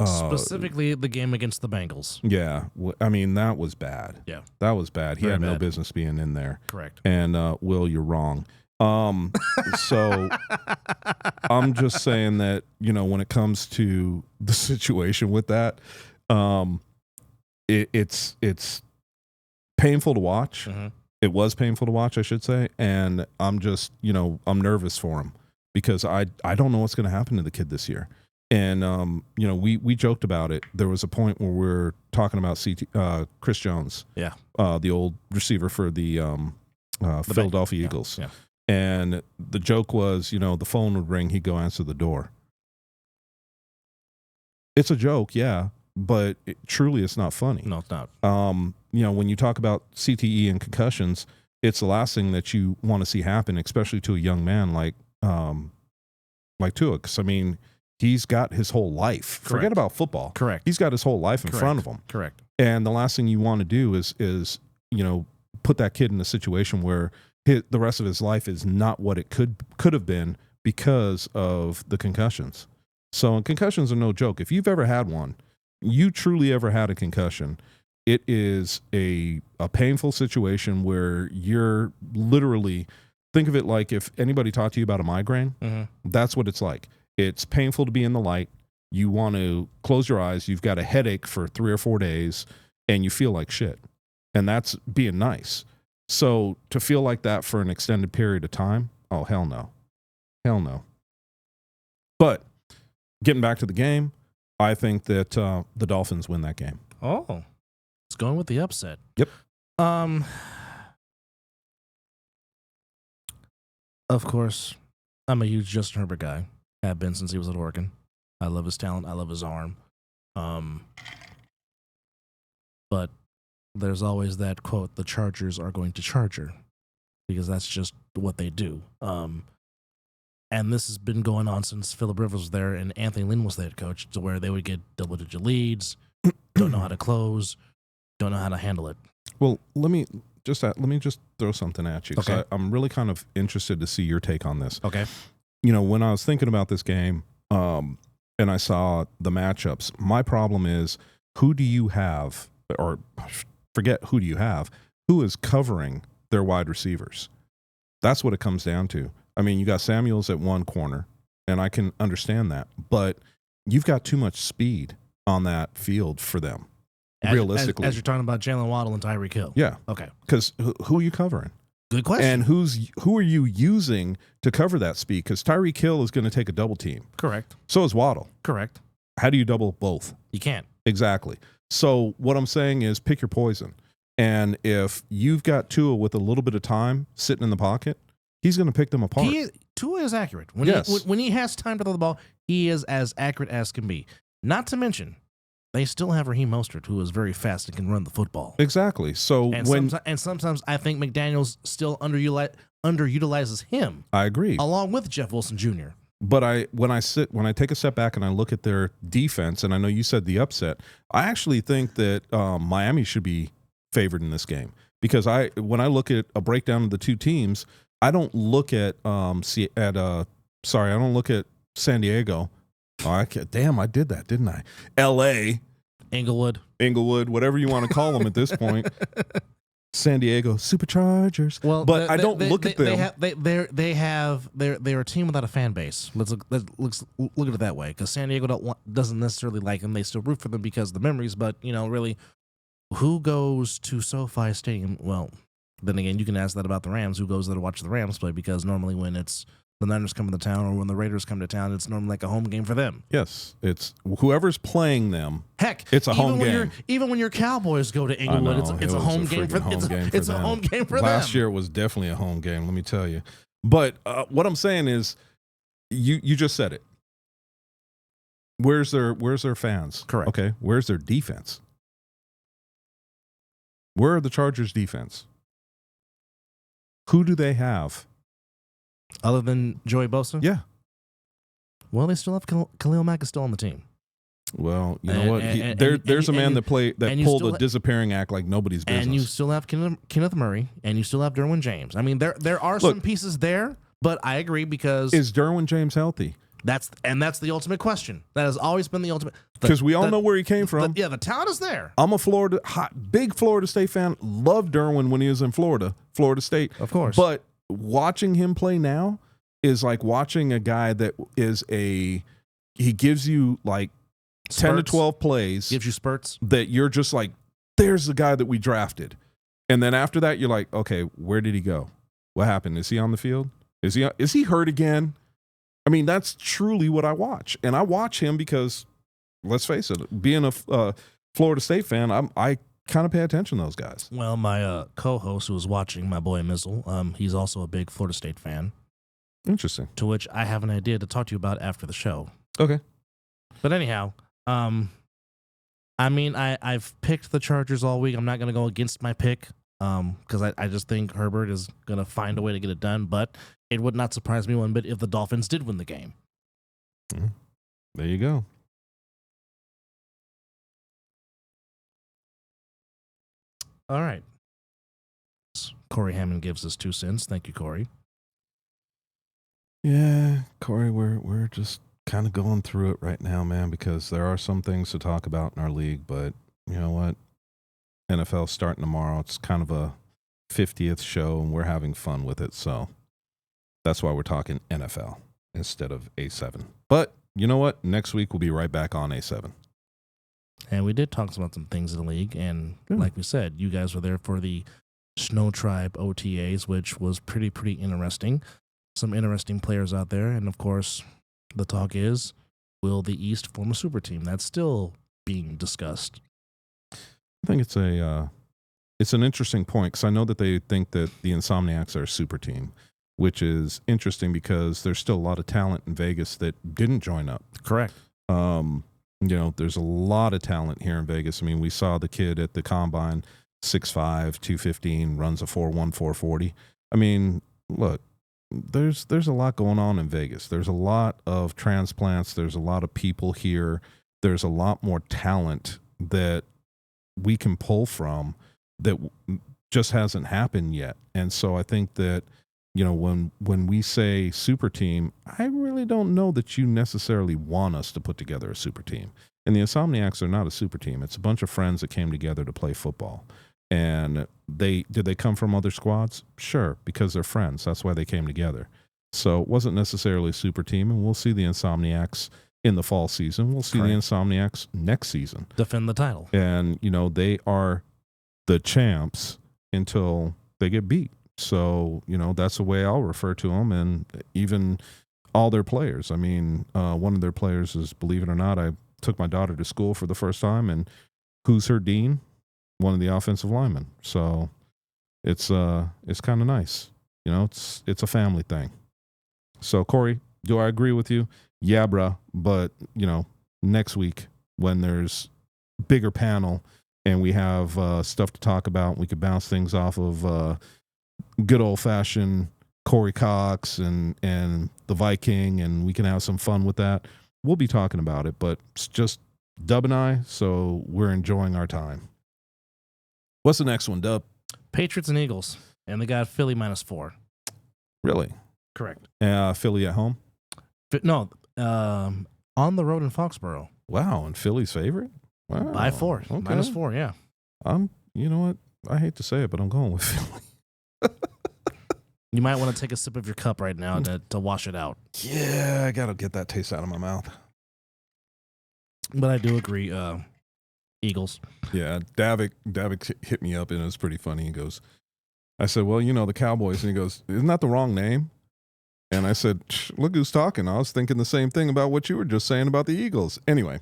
Speaker 1: specifically the game against the Bengals.
Speaker 2: Yeah. I mean, that was bad.
Speaker 1: Yeah.
Speaker 2: That was bad. He
Speaker 1: Very
Speaker 2: had no
Speaker 1: bad.
Speaker 2: business being in there.
Speaker 1: Correct.
Speaker 2: And, Will, you're wrong. So I'm just saying that, when it comes to the situation with that, it's painful to watch.
Speaker 1: Mm-hmm.
Speaker 2: It was painful to watch, I should say. And I'm just, I'm nervous for him because I don't know what's going to happen to the kid this year. And, we joked about it. There was a point where we're talking about Chris Jones.
Speaker 1: Yeah.
Speaker 2: The old receiver for the Philadelphia Eagles.
Speaker 1: Yeah.
Speaker 2: And the joke was, the phone would ring, he'd go answer the door. It's a joke, yeah, but truly it's not funny.
Speaker 1: No, it's not.
Speaker 2: When you talk about CTE and concussions, it's the last thing that you want to see happen, especially to a young man like Tua. 'Cause, I mean, he's got his whole life.
Speaker 1: Correct.
Speaker 2: Forget about football.
Speaker 1: Correct.
Speaker 2: He's got his whole life in front of him.
Speaker 1: Correct.
Speaker 2: And the last thing you want to do is put that kid in a situation where the rest of his life is not what it could have been because of the concussions. So concussions are no joke. If you've ever had one, you truly ever had a concussion, it is a painful situation where you're literally, think of it like if anybody talked to you about a migraine, that's what it's like. It's painful to be in the light. You want to close your eyes. You've got a headache for 3 or 4 days, and you feel like shit. And that's being nice. So to feel like that for an extended period of time, oh, hell no. Hell no. But getting back to the game, I think that the Dolphins win that game.
Speaker 1: Oh, it's going with the upset.
Speaker 2: Yep.
Speaker 1: Of course, I'm a huge Justin Herbert guy. Have been since he was at Oregon. I love his talent. I love his arm. But there's always that quote, the Chargers are going to Charger, because that's just what they do. And this has been going on since Phillip Rivers was there and Anthony Lynn was the head coach, to where they would get double-digit leads, don't know how to close, don't know how to handle it.
Speaker 2: Well, let me just throw something at you.
Speaker 1: Okay.
Speaker 2: I'm really kind of interested to see your take on this.
Speaker 1: Okay.
Speaker 2: When I was thinking about this game and I saw the matchups, my problem is, who do you have, or forget who do you have, who is covering their wide receivers? That's what it comes down to. I mean, you got Samuels at one corner, and I can understand that, but you've got too much speed on that field for them, realistically.
Speaker 1: As you're talking about Jalen Waddle and Tyreek Hill.
Speaker 2: Yeah.
Speaker 1: Okay.
Speaker 2: Because who are you covering?
Speaker 1: Good question.
Speaker 2: And who are you using to cover that speed? Because Tyreek Hill is going to take a double team.
Speaker 1: Correct.
Speaker 2: So is Waddle.
Speaker 1: Correct.
Speaker 2: How do you double both?
Speaker 1: You can't.
Speaker 2: Exactly. So what I'm saying is, pick your poison. And if you've got Tua with a little bit of time sitting in the pocket, he's going to pick them apart.
Speaker 1: Tua is accurate. When
Speaker 2: Yes.
Speaker 1: when he has time to throw the ball, he is as accurate as can be. Not to mention, they still have Raheem Mostert, who is very fast and can run the football.
Speaker 2: Exactly. So
Speaker 1: And sometimes I think McDaniels still underutilizes him.
Speaker 2: I agree.
Speaker 1: Along with Jeff Wilson Jr.
Speaker 2: But when I take a step back and I look at their defense, and I know you said the upset, I actually think that Miami should be favored in this game, because when I look at a breakdown of the two teams, I don't look at I don't look at San Diego. Oh, damn, I did that, didn't I? L.A.,
Speaker 1: Inglewood,
Speaker 2: whatever you want to call them at this point. San Diego Superchargers.
Speaker 1: Well,
Speaker 2: but I don't look at them.
Speaker 1: They're a team without a fan base. Let's look at it that way, because San Diego doesn't necessarily like them. They still root for them because of the memories. But really, who goes to SoFi Stadium? Well, then again, you can ask that about the Rams. Who goes there to watch the Rams play? Because normally when it's the Niners come to town or when the Raiders come to town, it's normally like a home game for them.
Speaker 2: Yes, it's whoever's playing them.
Speaker 1: Heck,
Speaker 2: it's a home game.
Speaker 1: Even when your Cowboys go to Inglewood, it's a home game for them. It's a home game for them.
Speaker 2: Last year it was definitely a home game, let me tell you. But what I'm saying is, you just said it. Where's their fans?
Speaker 1: Correct.
Speaker 2: Okay, where's their defense? Where are the Chargers' defense? Who do they have?
Speaker 1: Other than Joey Bosa?
Speaker 2: Yeah.
Speaker 1: Well, they still have Khalil Mack is still on the team.
Speaker 2: Well, you know what? There's a man that pulled a disappearing act like nobody's business.
Speaker 1: And you still have Kenneth Murray, and you still have Derwin James. I mean, there are some pieces there, but I agree because
Speaker 2: is Derwin James healthy?
Speaker 1: That's the ultimate question. That has always been the ultimate.
Speaker 2: Because we all know where he came from.
Speaker 1: The talent is there.
Speaker 2: I'm a big Florida State fan. Loved Derwin when he was in Florida State.
Speaker 1: Of course.
Speaker 2: But watching him play now is like watching a guy that is he gives you like spurts. 10 to 12 plays.
Speaker 1: Gives you spurts.
Speaker 2: That you're just like, there's the guy that we drafted. And then after that, you're like, okay, where did he go? What happened? Is he on the field? Is he hurt again? I mean, that's truly what I watch. And I watch him because, let's face it, being a Florida State fan, I kind of pay attention to those guys.
Speaker 1: Well, my co-host who was watching, my boy Mizzle, he's also a big Florida State fan.
Speaker 2: Interesting.
Speaker 1: To which I have an idea to talk to you about after the show.
Speaker 2: Okay.
Speaker 1: But anyhow, I mean, I've picked the Chargers all week. I'm not going to go against my pick because I just think Herbert is going to find a way to get it done. But it would not surprise me one bit if the Dolphins did win the game.
Speaker 2: There you go.
Speaker 1: All right. Corey Hammond gives us 2 cents. Thank you, Corey.
Speaker 2: Yeah, Corey, we're just kind of going through it right now, man, because there are some things to talk about in our league, but you know what? NFL's starting tomorrow. It's kind of a 50th show, and we're having fun with it, so that's why we're talking NFL instead of A7. But you know what? Next week we'll be right back on A7.
Speaker 1: And we did talk about some things in the league, and like we said, you guys were there for the Snow Tribe OTAs, which was pretty interesting. Some interesting players out there, and of course, the talk is, will the East form a super team? That's still being discussed.
Speaker 2: I think it's an interesting point because I know that they think that the Insomniacs are a super team, which is interesting because there's still a lot of talent in Vegas that didn't join up.
Speaker 1: Correct.
Speaker 2: You know, there's a lot of talent here in Vegas. I mean, we saw the kid at the combine, 6'5", 215, runs a 4.1, 440. I mean, look, there's a lot going on in Vegas. There's a lot of transplants. There's a lot of people here. There's a lot more talent that we can pull from that just hasn't happened yet. And so I think that, you know, when we say super team, I really don't know that you necessarily want us to put together a super team. And the Insomniacs are not a super team. It's a bunch of friends that came together to play football. And did they come from other squads? Sure, because they're friends. That's why they came together. So it wasn't necessarily a super team, and we'll see the Insomniacs in the fall season. We'll see the Insomniacs next season.
Speaker 1: Defend the title.
Speaker 2: And, you know, they are the champs until they get beat. So, you know, that's the way I'll refer to them, and even all their players. I mean, one of their players is, believe it or not, I took my daughter to school for the first time, and who's her dean? One of the offensive linemen. So it's kind of nice. You know, it's a family thing. So, Corey, do I agree with you? Yeah, bruh. But, you know, next week when there's bigger panel and we have stuff to talk about, we could bounce things off of good old-fashioned Corey Cox and the Viking, and we can have some fun with that. We'll be talking about it, but it's just Dub and I, so we're enjoying our time. What's the next one, Dub?
Speaker 1: Patriots and Eagles, and they got Philly -4.
Speaker 2: Really?
Speaker 1: Correct.
Speaker 2: Philly at home?
Speaker 1: No, on the road in Foxborough.
Speaker 2: Wow, and Philly's favorite? Wow.
Speaker 1: By 4.
Speaker 2: Okay.
Speaker 1: -4, yeah.
Speaker 2: You know what? I hate to say it, but I'm going with Philly.
Speaker 1: You might want to take a sip of your cup right now to wash it out.
Speaker 2: Yeah, I got to get that taste out of my mouth.
Speaker 1: But I do agree, Eagles.
Speaker 2: Yeah, Davik hit me up, and it was pretty funny. He goes, I said, well, you know, the Cowboys. And he goes, isn't that the wrong name? And I said, look who's talking. I was thinking the same thing about what you were just saying about the Eagles. Anyway,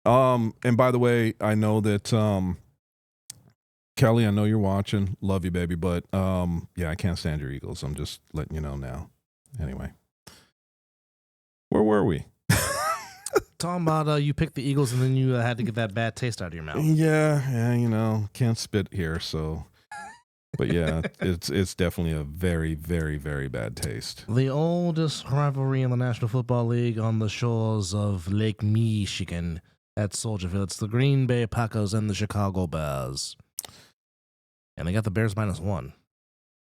Speaker 2: and by the way, I know that Kelly, I know you're watching. Love you, baby. But yeah, I can't stand your Eagles. I'm just letting you know now. Anyway, where were we?
Speaker 1: Talking about you picked the Eagles and then you had to get that bad taste out of your mouth.
Speaker 2: Yeah, can't spit here, so. But yeah, it's definitely a very, very, very bad taste.
Speaker 1: The oldest rivalry in the National Football League on the shores of Lake Michigan at Soldier Field. It's the Green Bay Packers and the Chicago Bears. And they got the Bears -1.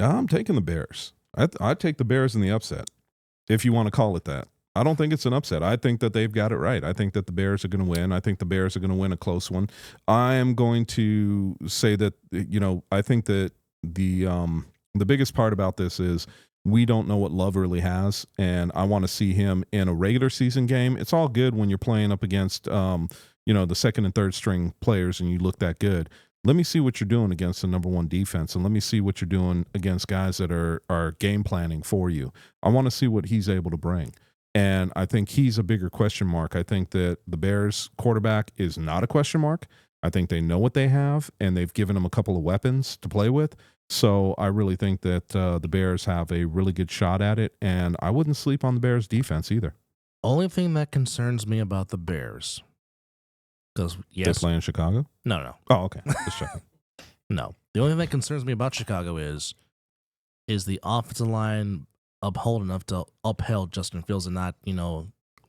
Speaker 2: I'm taking the Bears. I take the Bears in the upset, if you want to call it that. I don't think it's an upset. I think that they've got it right. I think that the Bears are going to win. I think the Bears are going to win a close one. I am going to say that, I think that the biggest part about this is we don't know what Love really has, and I want to see him in a regular season game. It's all good when you're playing up against, the second and third string players and you look that good. Let me see what you're doing against the number one defense, and let me see what you're doing against guys that are game planning for you. I want to see what he's able to bring. And I think he's a bigger question mark. I think that the Bears quarterback is not a question mark. I think they know what they have, and they've given him a couple of weapons to play with. So I really think that the Bears have a really good shot at it, and I wouldn't sleep on the Bears defense either.
Speaker 1: Only thing that concerns me about the Bears, because
Speaker 2: They play in Chicago?
Speaker 1: No.
Speaker 2: Oh, okay. Just checking.
Speaker 1: No. The only thing that concerns me about Chicago is the offensive line uphold enough to upheld Justin Fields and not,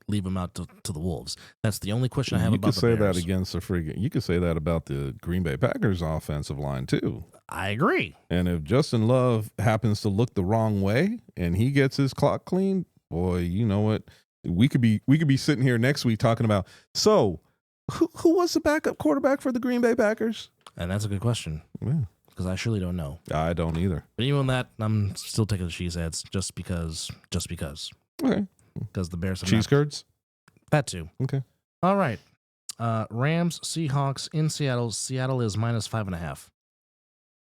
Speaker 1: leave him out to the Wolves. That's the only question I have about the Bears.
Speaker 2: You could say that against you could say that about the Green Bay Packers offensive line too.
Speaker 1: I agree.
Speaker 2: And if Justin Love happens to look the wrong way and he gets his clock clean, boy, you know what? We could be sitting here next week talking about, so who was the backup quarterback for the Green Bay Packers?
Speaker 1: And that's a good question.
Speaker 2: Yeah.
Speaker 1: Because I surely don't know.
Speaker 2: I don't either.
Speaker 1: But even that, I'm still taking the cheeseheads just because.
Speaker 2: Okay.
Speaker 1: Because the Bears have
Speaker 2: cheese curds?
Speaker 1: That too.
Speaker 2: Okay.
Speaker 1: All right. Rams, Seahawks in Seattle. Seattle is -5.5.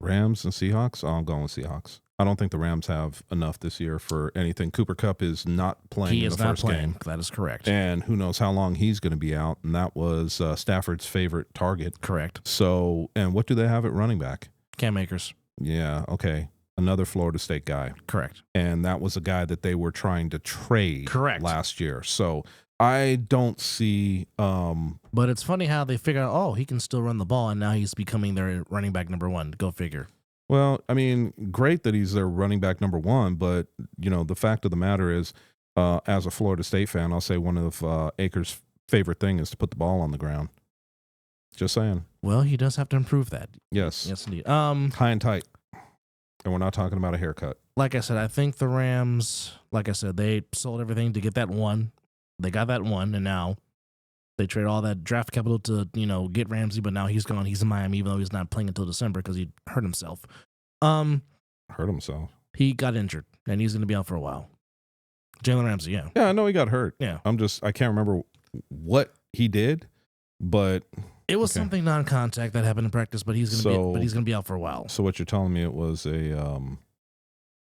Speaker 2: Rams and Seahawks? I'm going with Seahawks. I don't think the Rams have enough this year for anything. Cooper Kupp is not playing in the first game.
Speaker 1: That is correct.
Speaker 2: And who knows how long he's going to be out. And that was Stafford's favorite target.
Speaker 1: Correct.
Speaker 2: So, and what do they have at running back?
Speaker 1: Cam Akers.
Speaker 2: Yeah, okay. Another Florida State guy.
Speaker 1: Correct.
Speaker 2: And that was a guy that they were trying to trade last year. So I don't see
Speaker 1: but it's funny how they figure out, he can still run the ball, and now he's becoming their running back number 1. Go figure.
Speaker 2: Well, I mean, great that he's their running back number 1, but the fact of the matter is, as a Florida State fan, I'll say one of Akers' favorite thing is to put the ball on the ground. Just saying.
Speaker 1: Well, he does have to improve that.
Speaker 2: Yes.
Speaker 1: Yes, indeed.
Speaker 2: High and tight. And we're not talking about a haircut.
Speaker 1: Like I said, I think the Rams, they sold everything to get that 1. They got that 1, and now they trade all that draft capital to, get Ramsey, but now he's gone. He's in Miami, even though he's not playing until December because he hurt himself.
Speaker 2: Hurt himself?
Speaker 1: He got injured, and he's going to be out for a while. Jalen Ramsey, yeah.
Speaker 2: Yeah, I know he got hurt.
Speaker 1: Yeah.
Speaker 2: I can't remember what he did, but
Speaker 1: it was something non-contact that happened in practice, but he's going to be out for a while.
Speaker 2: So what you're telling me, it was a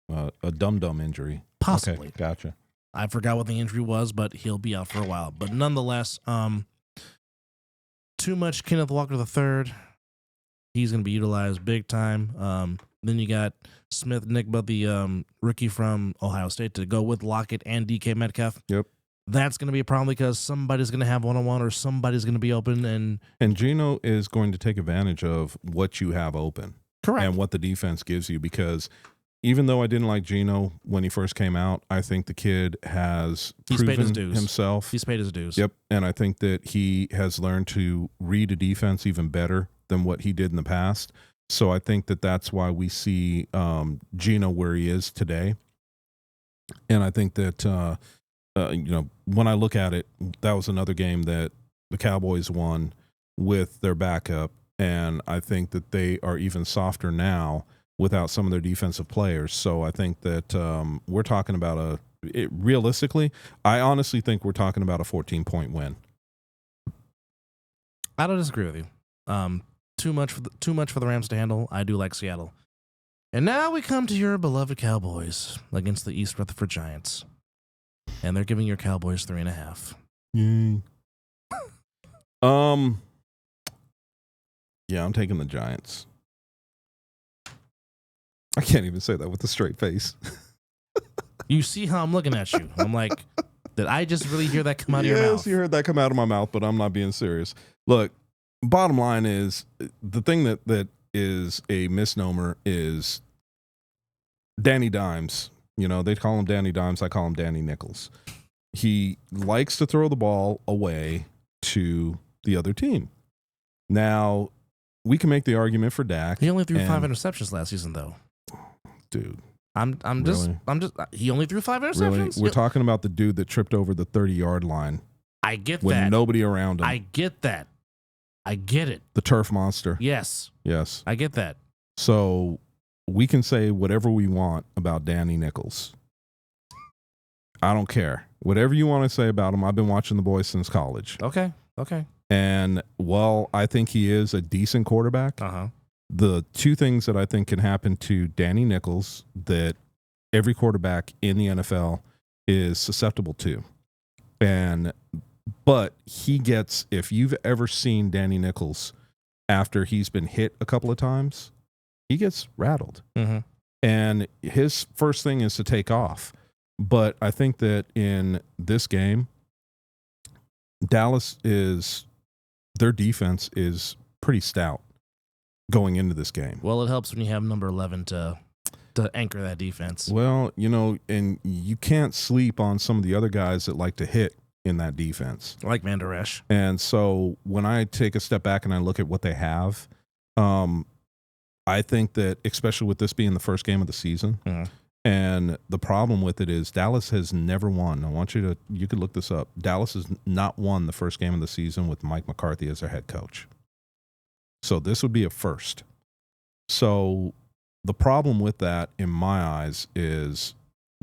Speaker 2: dum-dum injury.
Speaker 1: Possibly.
Speaker 2: Okay, gotcha.
Speaker 1: I forgot what the injury was, but he'll be out for a while. But nonetheless, too much Kenneth Walker III. He's going to be utilized big time. Then you got Smith Nigba, the rookie from Ohio State, to go with Lockett and DK Metcalf.
Speaker 2: Yep.
Speaker 1: That's going to be a problem because somebody's going to have one-on-one or somebody's going to be open.
Speaker 2: And Geno is going to take advantage of what you have open.
Speaker 1: Correct.
Speaker 2: And what the defense gives you, because even though I didn't like Geno when he first came out, I think the kid has proven himself.
Speaker 1: He's paid his dues.
Speaker 2: Yep. And I think that he has learned to read a defense even better than what he did in the past. So I think that that's why we see Geno where he is today. And I think that, when I look at it, that was another game that the Cowboys won with their backup. And I think that they are even softer now without some of their defensive players. So I think that we're talking about realistically, I honestly think we're talking about a 14-point win.
Speaker 1: I don't disagree with you. Too much for the Rams to handle. I do like Seattle. And now we come to your beloved Cowboys against the East Rutherford Giants. And they're giving your Cowboys 3.5.
Speaker 2: Yay. Yeah, I'm taking the Giants. I can't even say that with a straight face.
Speaker 1: You see how I'm looking at you. I'm like, did I just really hear that come out of your mouth?
Speaker 2: Yes, you heard that come out of my mouth, but I'm not being serious. Look, bottom line is, the thing that is a misnomer is Danny Dimes. You know, they call him Danny Dimes. I call him Danny Nichols. He likes to throw the ball away to the other team. Now, we can make the argument for Dak.
Speaker 1: He only threw 5 interceptions last season, though.
Speaker 2: Dude.
Speaker 1: He only threw 5 interceptions?
Speaker 2: Really? We're talking about the dude that tripped over the 30-yard line.
Speaker 1: I get
Speaker 2: with
Speaker 1: that.
Speaker 2: Nobody around him.
Speaker 1: I get that. I get it.
Speaker 2: The turf monster.
Speaker 1: Yes.
Speaker 2: Yes.
Speaker 1: I get that.
Speaker 2: So we can say whatever we want about Danny Nichols. I don't care. Whatever you want to say about him, I've been watching the boys since college.
Speaker 1: Okay.
Speaker 2: And while I think he is a decent quarterback, the two things that I think can happen to Danny Nichols that every quarterback in the NFL is susceptible to. But he gets, if you've ever seen Danny Nichols after he's been hit a couple of times, he gets rattled.
Speaker 1: Mm-hmm.
Speaker 2: And his first thing is to take off. But I think that in this game, Dallas their defense is pretty stout going into this game.
Speaker 1: Well, it helps when you have number 11 to anchor that defense.
Speaker 2: Well, you know, and you can't sleep on some of the other guys that like to hit in that defense.
Speaker 1: Like Van Der Esch.
Speaker 2: And so when I take a step back and I look at what they have, I think that, especially with this being the first game of the season, and the problem with it is Dallas has never won. I want you could look this up. Dallas has not won the first game of the season with Mike McCarthy as their head coach. So this would be a first. So the problem with that, in my eyes, is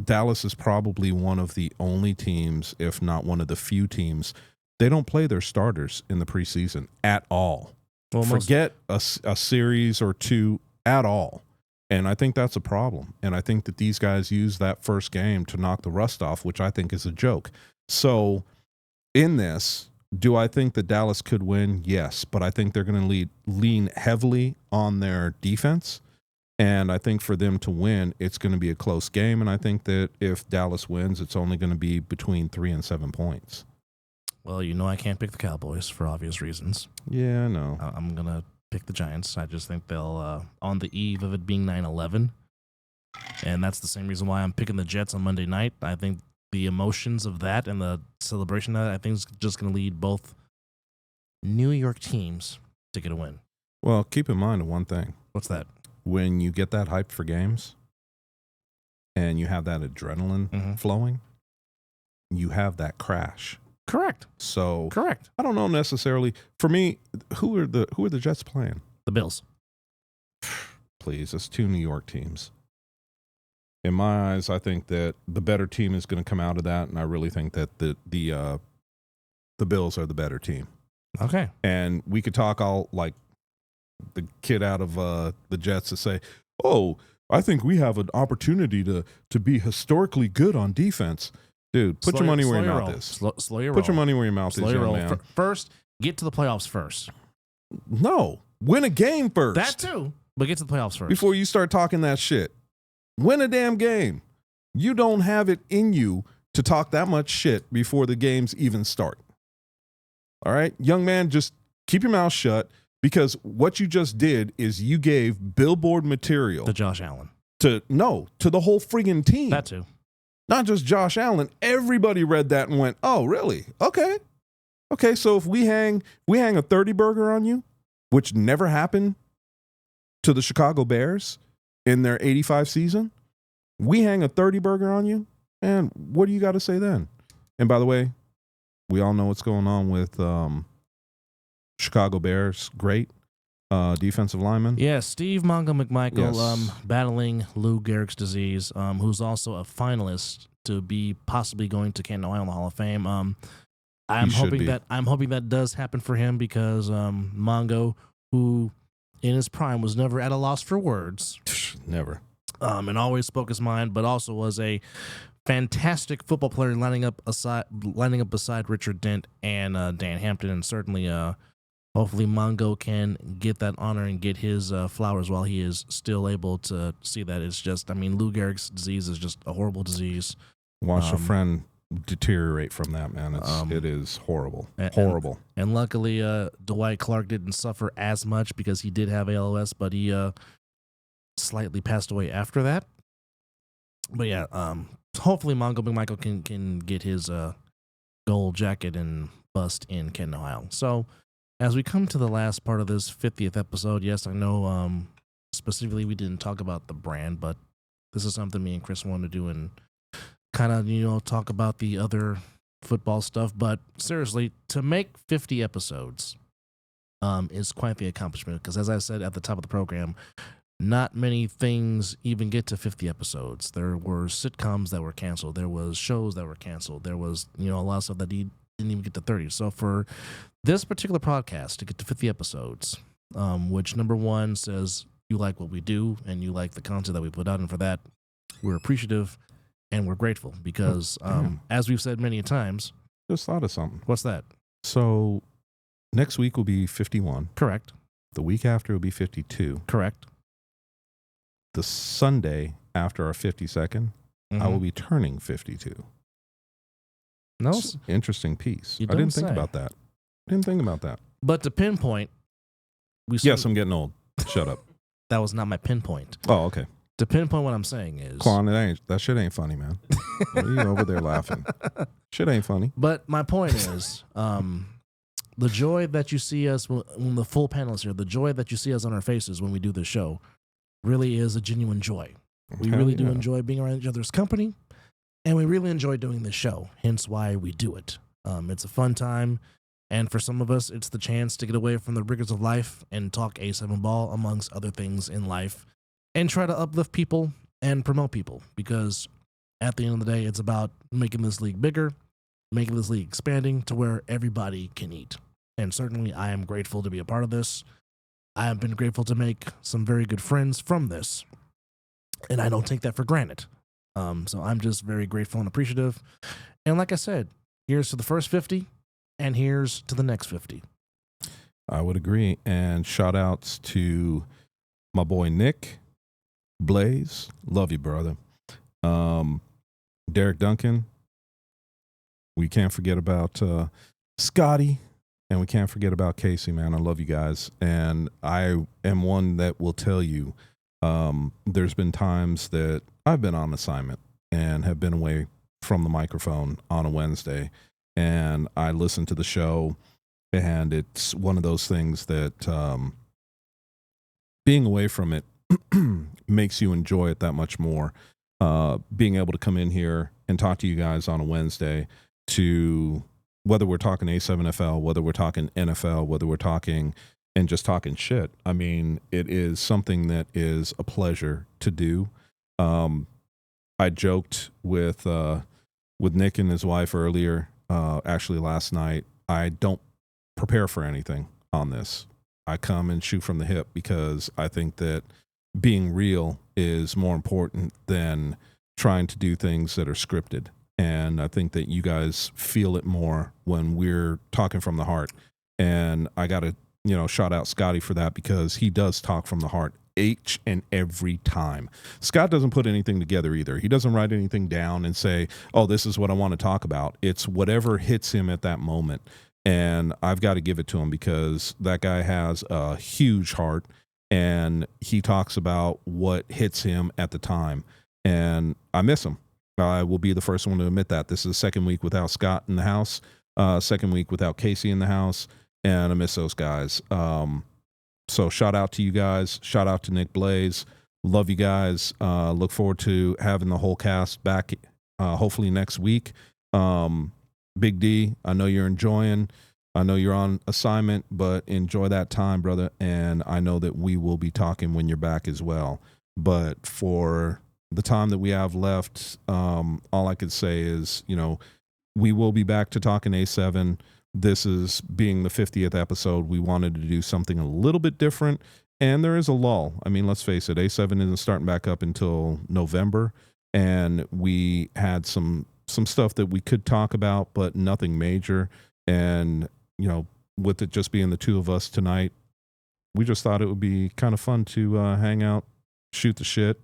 Speaker 2: Dallas is probably one of the only teams, if not one of the few teams, they don't play their starters in the preseason at all. Well, forget a series or two at all. And I think that's a problem. And I think that these guys use that first game to knock the rust off, which I think is a joke. So in this, do I think that Dallas could win? Yes. But I think they're going to lean heavily on their defense. And I think for them to win, it's going to be a close game. And I think that if Dallas wins, it's only going to be between 3 and 7 points.
Speaker 1: Well, you know I can't pick the Cowboys for obvious reasons.
Speaker 2: Yeah, I know.
Speaker 1: I'm going to pick the Giants. I just think they'll, on the eve of it being 9/11, and that's the same reason why I'm picking the Jets on Monday night. I think the emotions of that and the celebration of that, I think is just going to lead both New York teams to get a win.
Speaker 2: Well, keep in mind one thing.
Speaker 1: What's that?
Speaker 2: When you get that hype for games and you have that adrenaline flowing, you have that crash.
Speaker 1: Correct.
Speaker 2: So
Speaker 1: correct.
Speaker 2: I don't know necessarily. For me, who are the Jets playing?
Speaker 1: The Bills.
Speaker 2: Please, it's 2 New York teams. In my eyes, I think that the better team is going to come out of that, and I really think that the Bills are the better team.
Speaker 1: Okay.
Speaker 2: And we could talk all like the kid out of the Jets to say, "Oh, I think we have an opportunity to be historically good on defense." Dude, put your money where your mouth is.
Speaker 1: Slow your roll.
Speaker 2: Put your money where your mouth is, young man.
Speaker 1: First, get to the playoffs first.
Speaker 2: No, win a game first.
Speaker 1: That too, but get to the playoffs first.
Speaker 2: Before you start talking that shit. Win a damn game. You don't have it in you to talk that much shit before the games even start. All right? Young man, just keep your mouth shut, because what you just did is you gave billboard material.
Speaker 1: To Josh Allen.
Speaker 2: To the whole friggin' team.
Speaker 1: That too.
Speaker 2: Not just Josh Allen. Everybody read that and went, "Oh, really? Okay. Okay, so if we hang a 30 burger on you, which never happened to the Chicago Bears in their 85 season, we hang a 30 burger on you, and what do you got to say then?" And by the way, we all know what's going on with Chicago Bears. Great defensive lineman.
Speaker 1: Yeah, Steve Mongo McMichael,
Speaker 2: Yes.
Speaker 1: battling Lou Gehrig's disease, who's also a finalist to be possibly going to Canton, Ohio in the Hall of Fame. I'm hoping that does happen for him, because Mongo, who in his prime, was never at a loss for words.
Speaker 2: Never.
Speaker 1: And always spoke his mind, but also was a fantastic football player, lining up beside Richard Dent and Dan Hampton, and certainly, hopefully, Mongo can get that honor and get his flowers while he is still able to see that. It's just, I mean, Lou Gehrig's disease is just a horrible disease.
Speaker 2: Watch a friend deteriorate from that, man. It is horrible. Horrible.
Speaker 1: And luckily, Dwight Clark didn't suffer as much because he did have ALS, but he slightly passed away after that. But yeah, hopefully Mongo McMichael can get his gold jacket and bust in Canton, Ohio. So as we come to the last part of this 50th episode, yes, I know specifically we didn't talk about the brand, but this is something me and Chris wanted to do and kind of, talk about the other football stuff. But seriously, to make 50 episodes is quite the accomplishment because, as I said at the top of the program, not many things even get to 50 episodes. There were sitcoms that were canceled. There was shows that were canceled. There was, a lot of stuff that didn't even get to 30. So for this particular podcast to get to 50 episodes, which number one says you like what we do and you like the content that we put out, and for that, we're appreciative and we're grateful because, as we've said many times,
Speaker 2: just thought of something.
Speaker 1: What's that?
Speaker 2: So next week will be 51.
Speaker 1: Correct.
Speaker 2: The week after will be 52.
Speaker 1: Correct.
Speaker 2: The Sunday after our 52nd, I will be turning 52.
Speaker 1: No,
Speaker 2: interesting piece.
Speaker 1: I
Speaker 2: didn't think about that.
Speaker 1: But to pinpoint,
Speaker 2: yes, I'm getting old. Shut up.
Speaker 1: That was not my pinpoint.
Speaker 2: Oh, okay.
Speaker 1: To pinpoint what I'm saying is,
Speaker 2: Quan, that shit ain't funny, man. What are you over there laughing? Shit ain't funny.
Speaker 1: But my point is, the joy that you see us when the full panel is here, the joy that you see us on our faces when we do this show, really is a genuine joy. We really do enjoy being around each other's company, and we really enjoy doing this show, hence why we do it. It's a fun time, and for some of us, it's the chance to get away from the rigors of life and talk A7 ball, amongst other things in life, and try to uplift people and promote people, because at the end of the day, it's about making this league bigger, making this league expanding to where everybody can eat. And certainly, I am grateful to be a part of this. I have been grateful to make some very good friends from this, and I don't take that for granted. So I'm just very grateful and appreciative. And like I said, here's to the first 50, and here's to the next 50.
Speaker 2: I would agree. And shout outs to my boy Nick, Blaze, love you, brother. Derek Duncan. We can't forget about Scotty. And we can't forget about Casey, man. I love you guys. And I am one that will tell you there's been times that I've been on assignment and have been away from the microphone on a Wednesday. And I listen to the show, and it's one of those things that being away from it makes you enjoy it that much more. Being able to come in here and talk to you guys on a Wednesday, to whether we're talking A7FL, whether we're talking NFL, whether we're talking and just talking shit. I mean, it is something that is a pleasure to do. I joked with Nick and his wife earlier, actually last night. I don't prepare for anything on this. I come and shoot from the hip because I think that being real is more important than trying to do things that are scripted. And I think that you guys feel it more when we're talking from the heart. And I got to, shout out Scotty for that, because he does talk from the heart each and every time. Scott doesn't put anything together either. He doesn't write anything down and say, oh, this is what I want to talk about. It's whatever hits him at that moment. And I've got to give it to him, because that guy has a huge heart, and he talks about what hits him at the time. And I miss him. I will be the first one to admit that. This is the second week without Scott in the house, second week without Casey in the house, and I miss those guys. So shout out to you guys. Shout out to Nick Blaze. Love you guys. Look forward to having the whole cast back hopefully next week. Big D, I know you're enjoying. I know you're on assignment, but enjoy that time, brother. And I know that we will be talking when you're back as well. But for the time that we have left, all I could say is, we will be back to talking A7. This is being the 50th episode. We wanted to do something a little bit different And there is a lull. I mean, let's face it, A7 isn't starting back up until November, and we had some stuff that we could talk about, but nothing major. And, you know, with it just being the two of us tonight, we just thought it would be kind of fun to hang out, shoot the shit,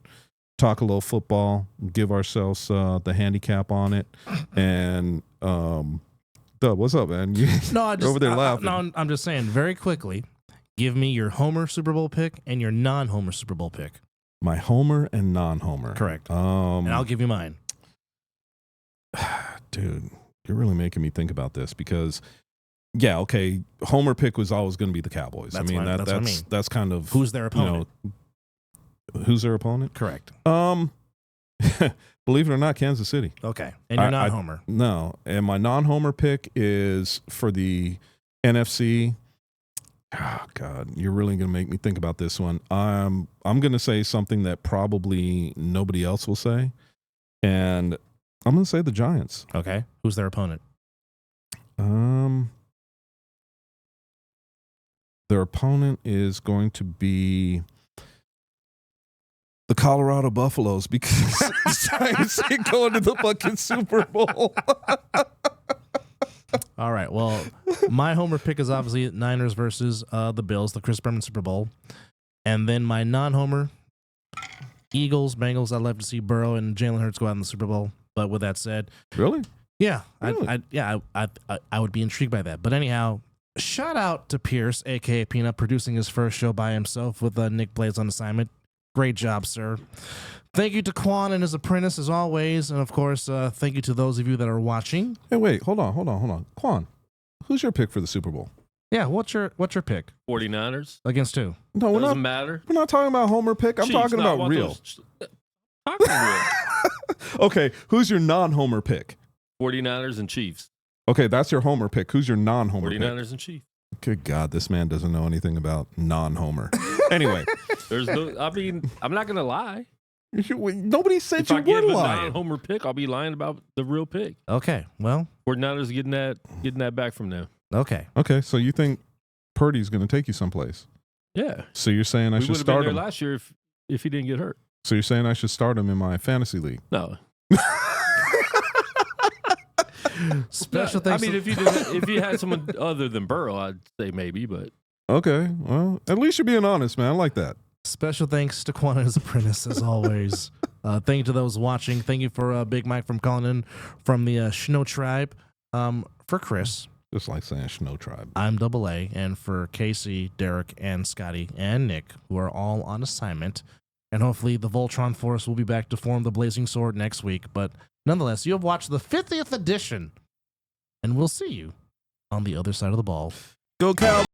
Speaker 2: talk a little football, give ourselves the handicap on it. And, Dub, what's up, man? You're over there laughing.
Speaker 1: No, I'm just saying, very quickly, give me your Homer Super Bowl pick and your non-Homer Super Bowl pick.
Speaker 2: My Homer and non-Homer.
Speaker 1: Correct. And I'll give you mine.
Speaker 2: Dude, you're really making me think about this because, yeah, okay, Homer pick was always going to be the Cowboys.
Speaker 1: That's what I mean.
Speaker 2: That's kind of
Speaker 1: who's their opponent.
Speaker 2: You know, who's their opponent?
Speaker 1: Correct.
Speaker 2: Believe it or not, Kansas City.
Speaker 1: Okay, and you're not Homer.
Speaker 2: No, and my non-Homer pick is for the NFC. Oh God, you're really going to make me think about this one. I'm going to say something that probably nobody else will say, and I'm going to say the Giants.
Speaker 1: Okay, who's their opponent?
Speaker 2: Their opponent is going to be the Colorado Buffaloes because the Giants ain't going to the fucking Super Bowl.
Speaker 1: All right. Well, my Homer pick is obviously Niners versus the Bills, the Chris Berman Super Bowl. And then my non-Homer, Eagles, Bengals. I'd love to see Burrow and Jalen Hurts go out in the Super Bowl. But with that said,
Speaker 2: really?
Speaker 1: Yeah.
Speaker 2: Really?
Speaker 1: I would be intrigued by that. But anyhow, shout out to Pierce, a.k.a. Peanut, producing his first show by himself with Nick Blades on assignment. Great job, sir. Thank you to Quan and his apprentice, as always. And, of course, thank you to those of you that are watching.
Speaker 2: Hey, wait. Hold on. Quan, who's your pick for the Super Bowl?
Speaker 1: Yeah, what's your pick?
Speaker 3: 49ers.
Speaker 1: Against who?
Speaker 2: No,
Speaker 3: Doesn't matter.
Speaker 2: We're not talking about Homer pick. I'm talking about real.
Speaker 3: Talking real.
Speaker 2: Okay, who's your non-Homer pick?
Speaker 3: 49ers and Chiefs.
Speaker 2: Okay, that's your Homer pick. Who's your non-Homer
Speaker 3: 49ers
Speaker 2: pick?
Speaker 3: and Chiefs.
Speaker 2: Good God, this man doesn't know anything about non-Homer. Anyway.
Speaker 3: I'm not going to lie.
Speaker 2: Nobody said
Speaker 3: if
Speaker 2: you
Speaker 3: I
Speaker 2: were
Speaker 3: give a
Speaker 2: lying.
Speaker 3: non-Homer pick, I'll be lying about the real pick.
Speaker 1: Okay, well.
Speaker 3: 49ers getting that back from them.
Speaker 1: Okay.
Speaker 2: Okay, so you think Purdy's going to take you someplace?
Speaker 3: Yeah.
Speaker 2: So you're saying I should start
Speaker 3: him
Speaker 2: him
Speaker 3: last year if he didn't get hurt.
Speaker 2: So you're saying I should start him in my fantasy league?
Speaker 3: No.
Speaker 1: Special thanks.
Speaker 3: I mean, if you had someone other than Burrow, I'd say maybe, but
Speaker 2: okay. Well, at least you're being honest, man. I like that.
Speaker 1: Special thanks to Quan and his apprentice, as always. Thank you to those watching. Thank you for Big Mike from calling in from the Schno Tribe. For Chris,
Speaker 2: just like saying Schno Tribe.
Speaker 1: I'm Double A, and for Casey, Derek, and Scotty, and Nick, who are all on assignment. And hopefully the Voltron Force will be back to form the Blazing Sword next week. But nonetheless, you have watched the 50th edition, and we'll see you on the other side of the ball.
Speaker 2: Go Cowboys!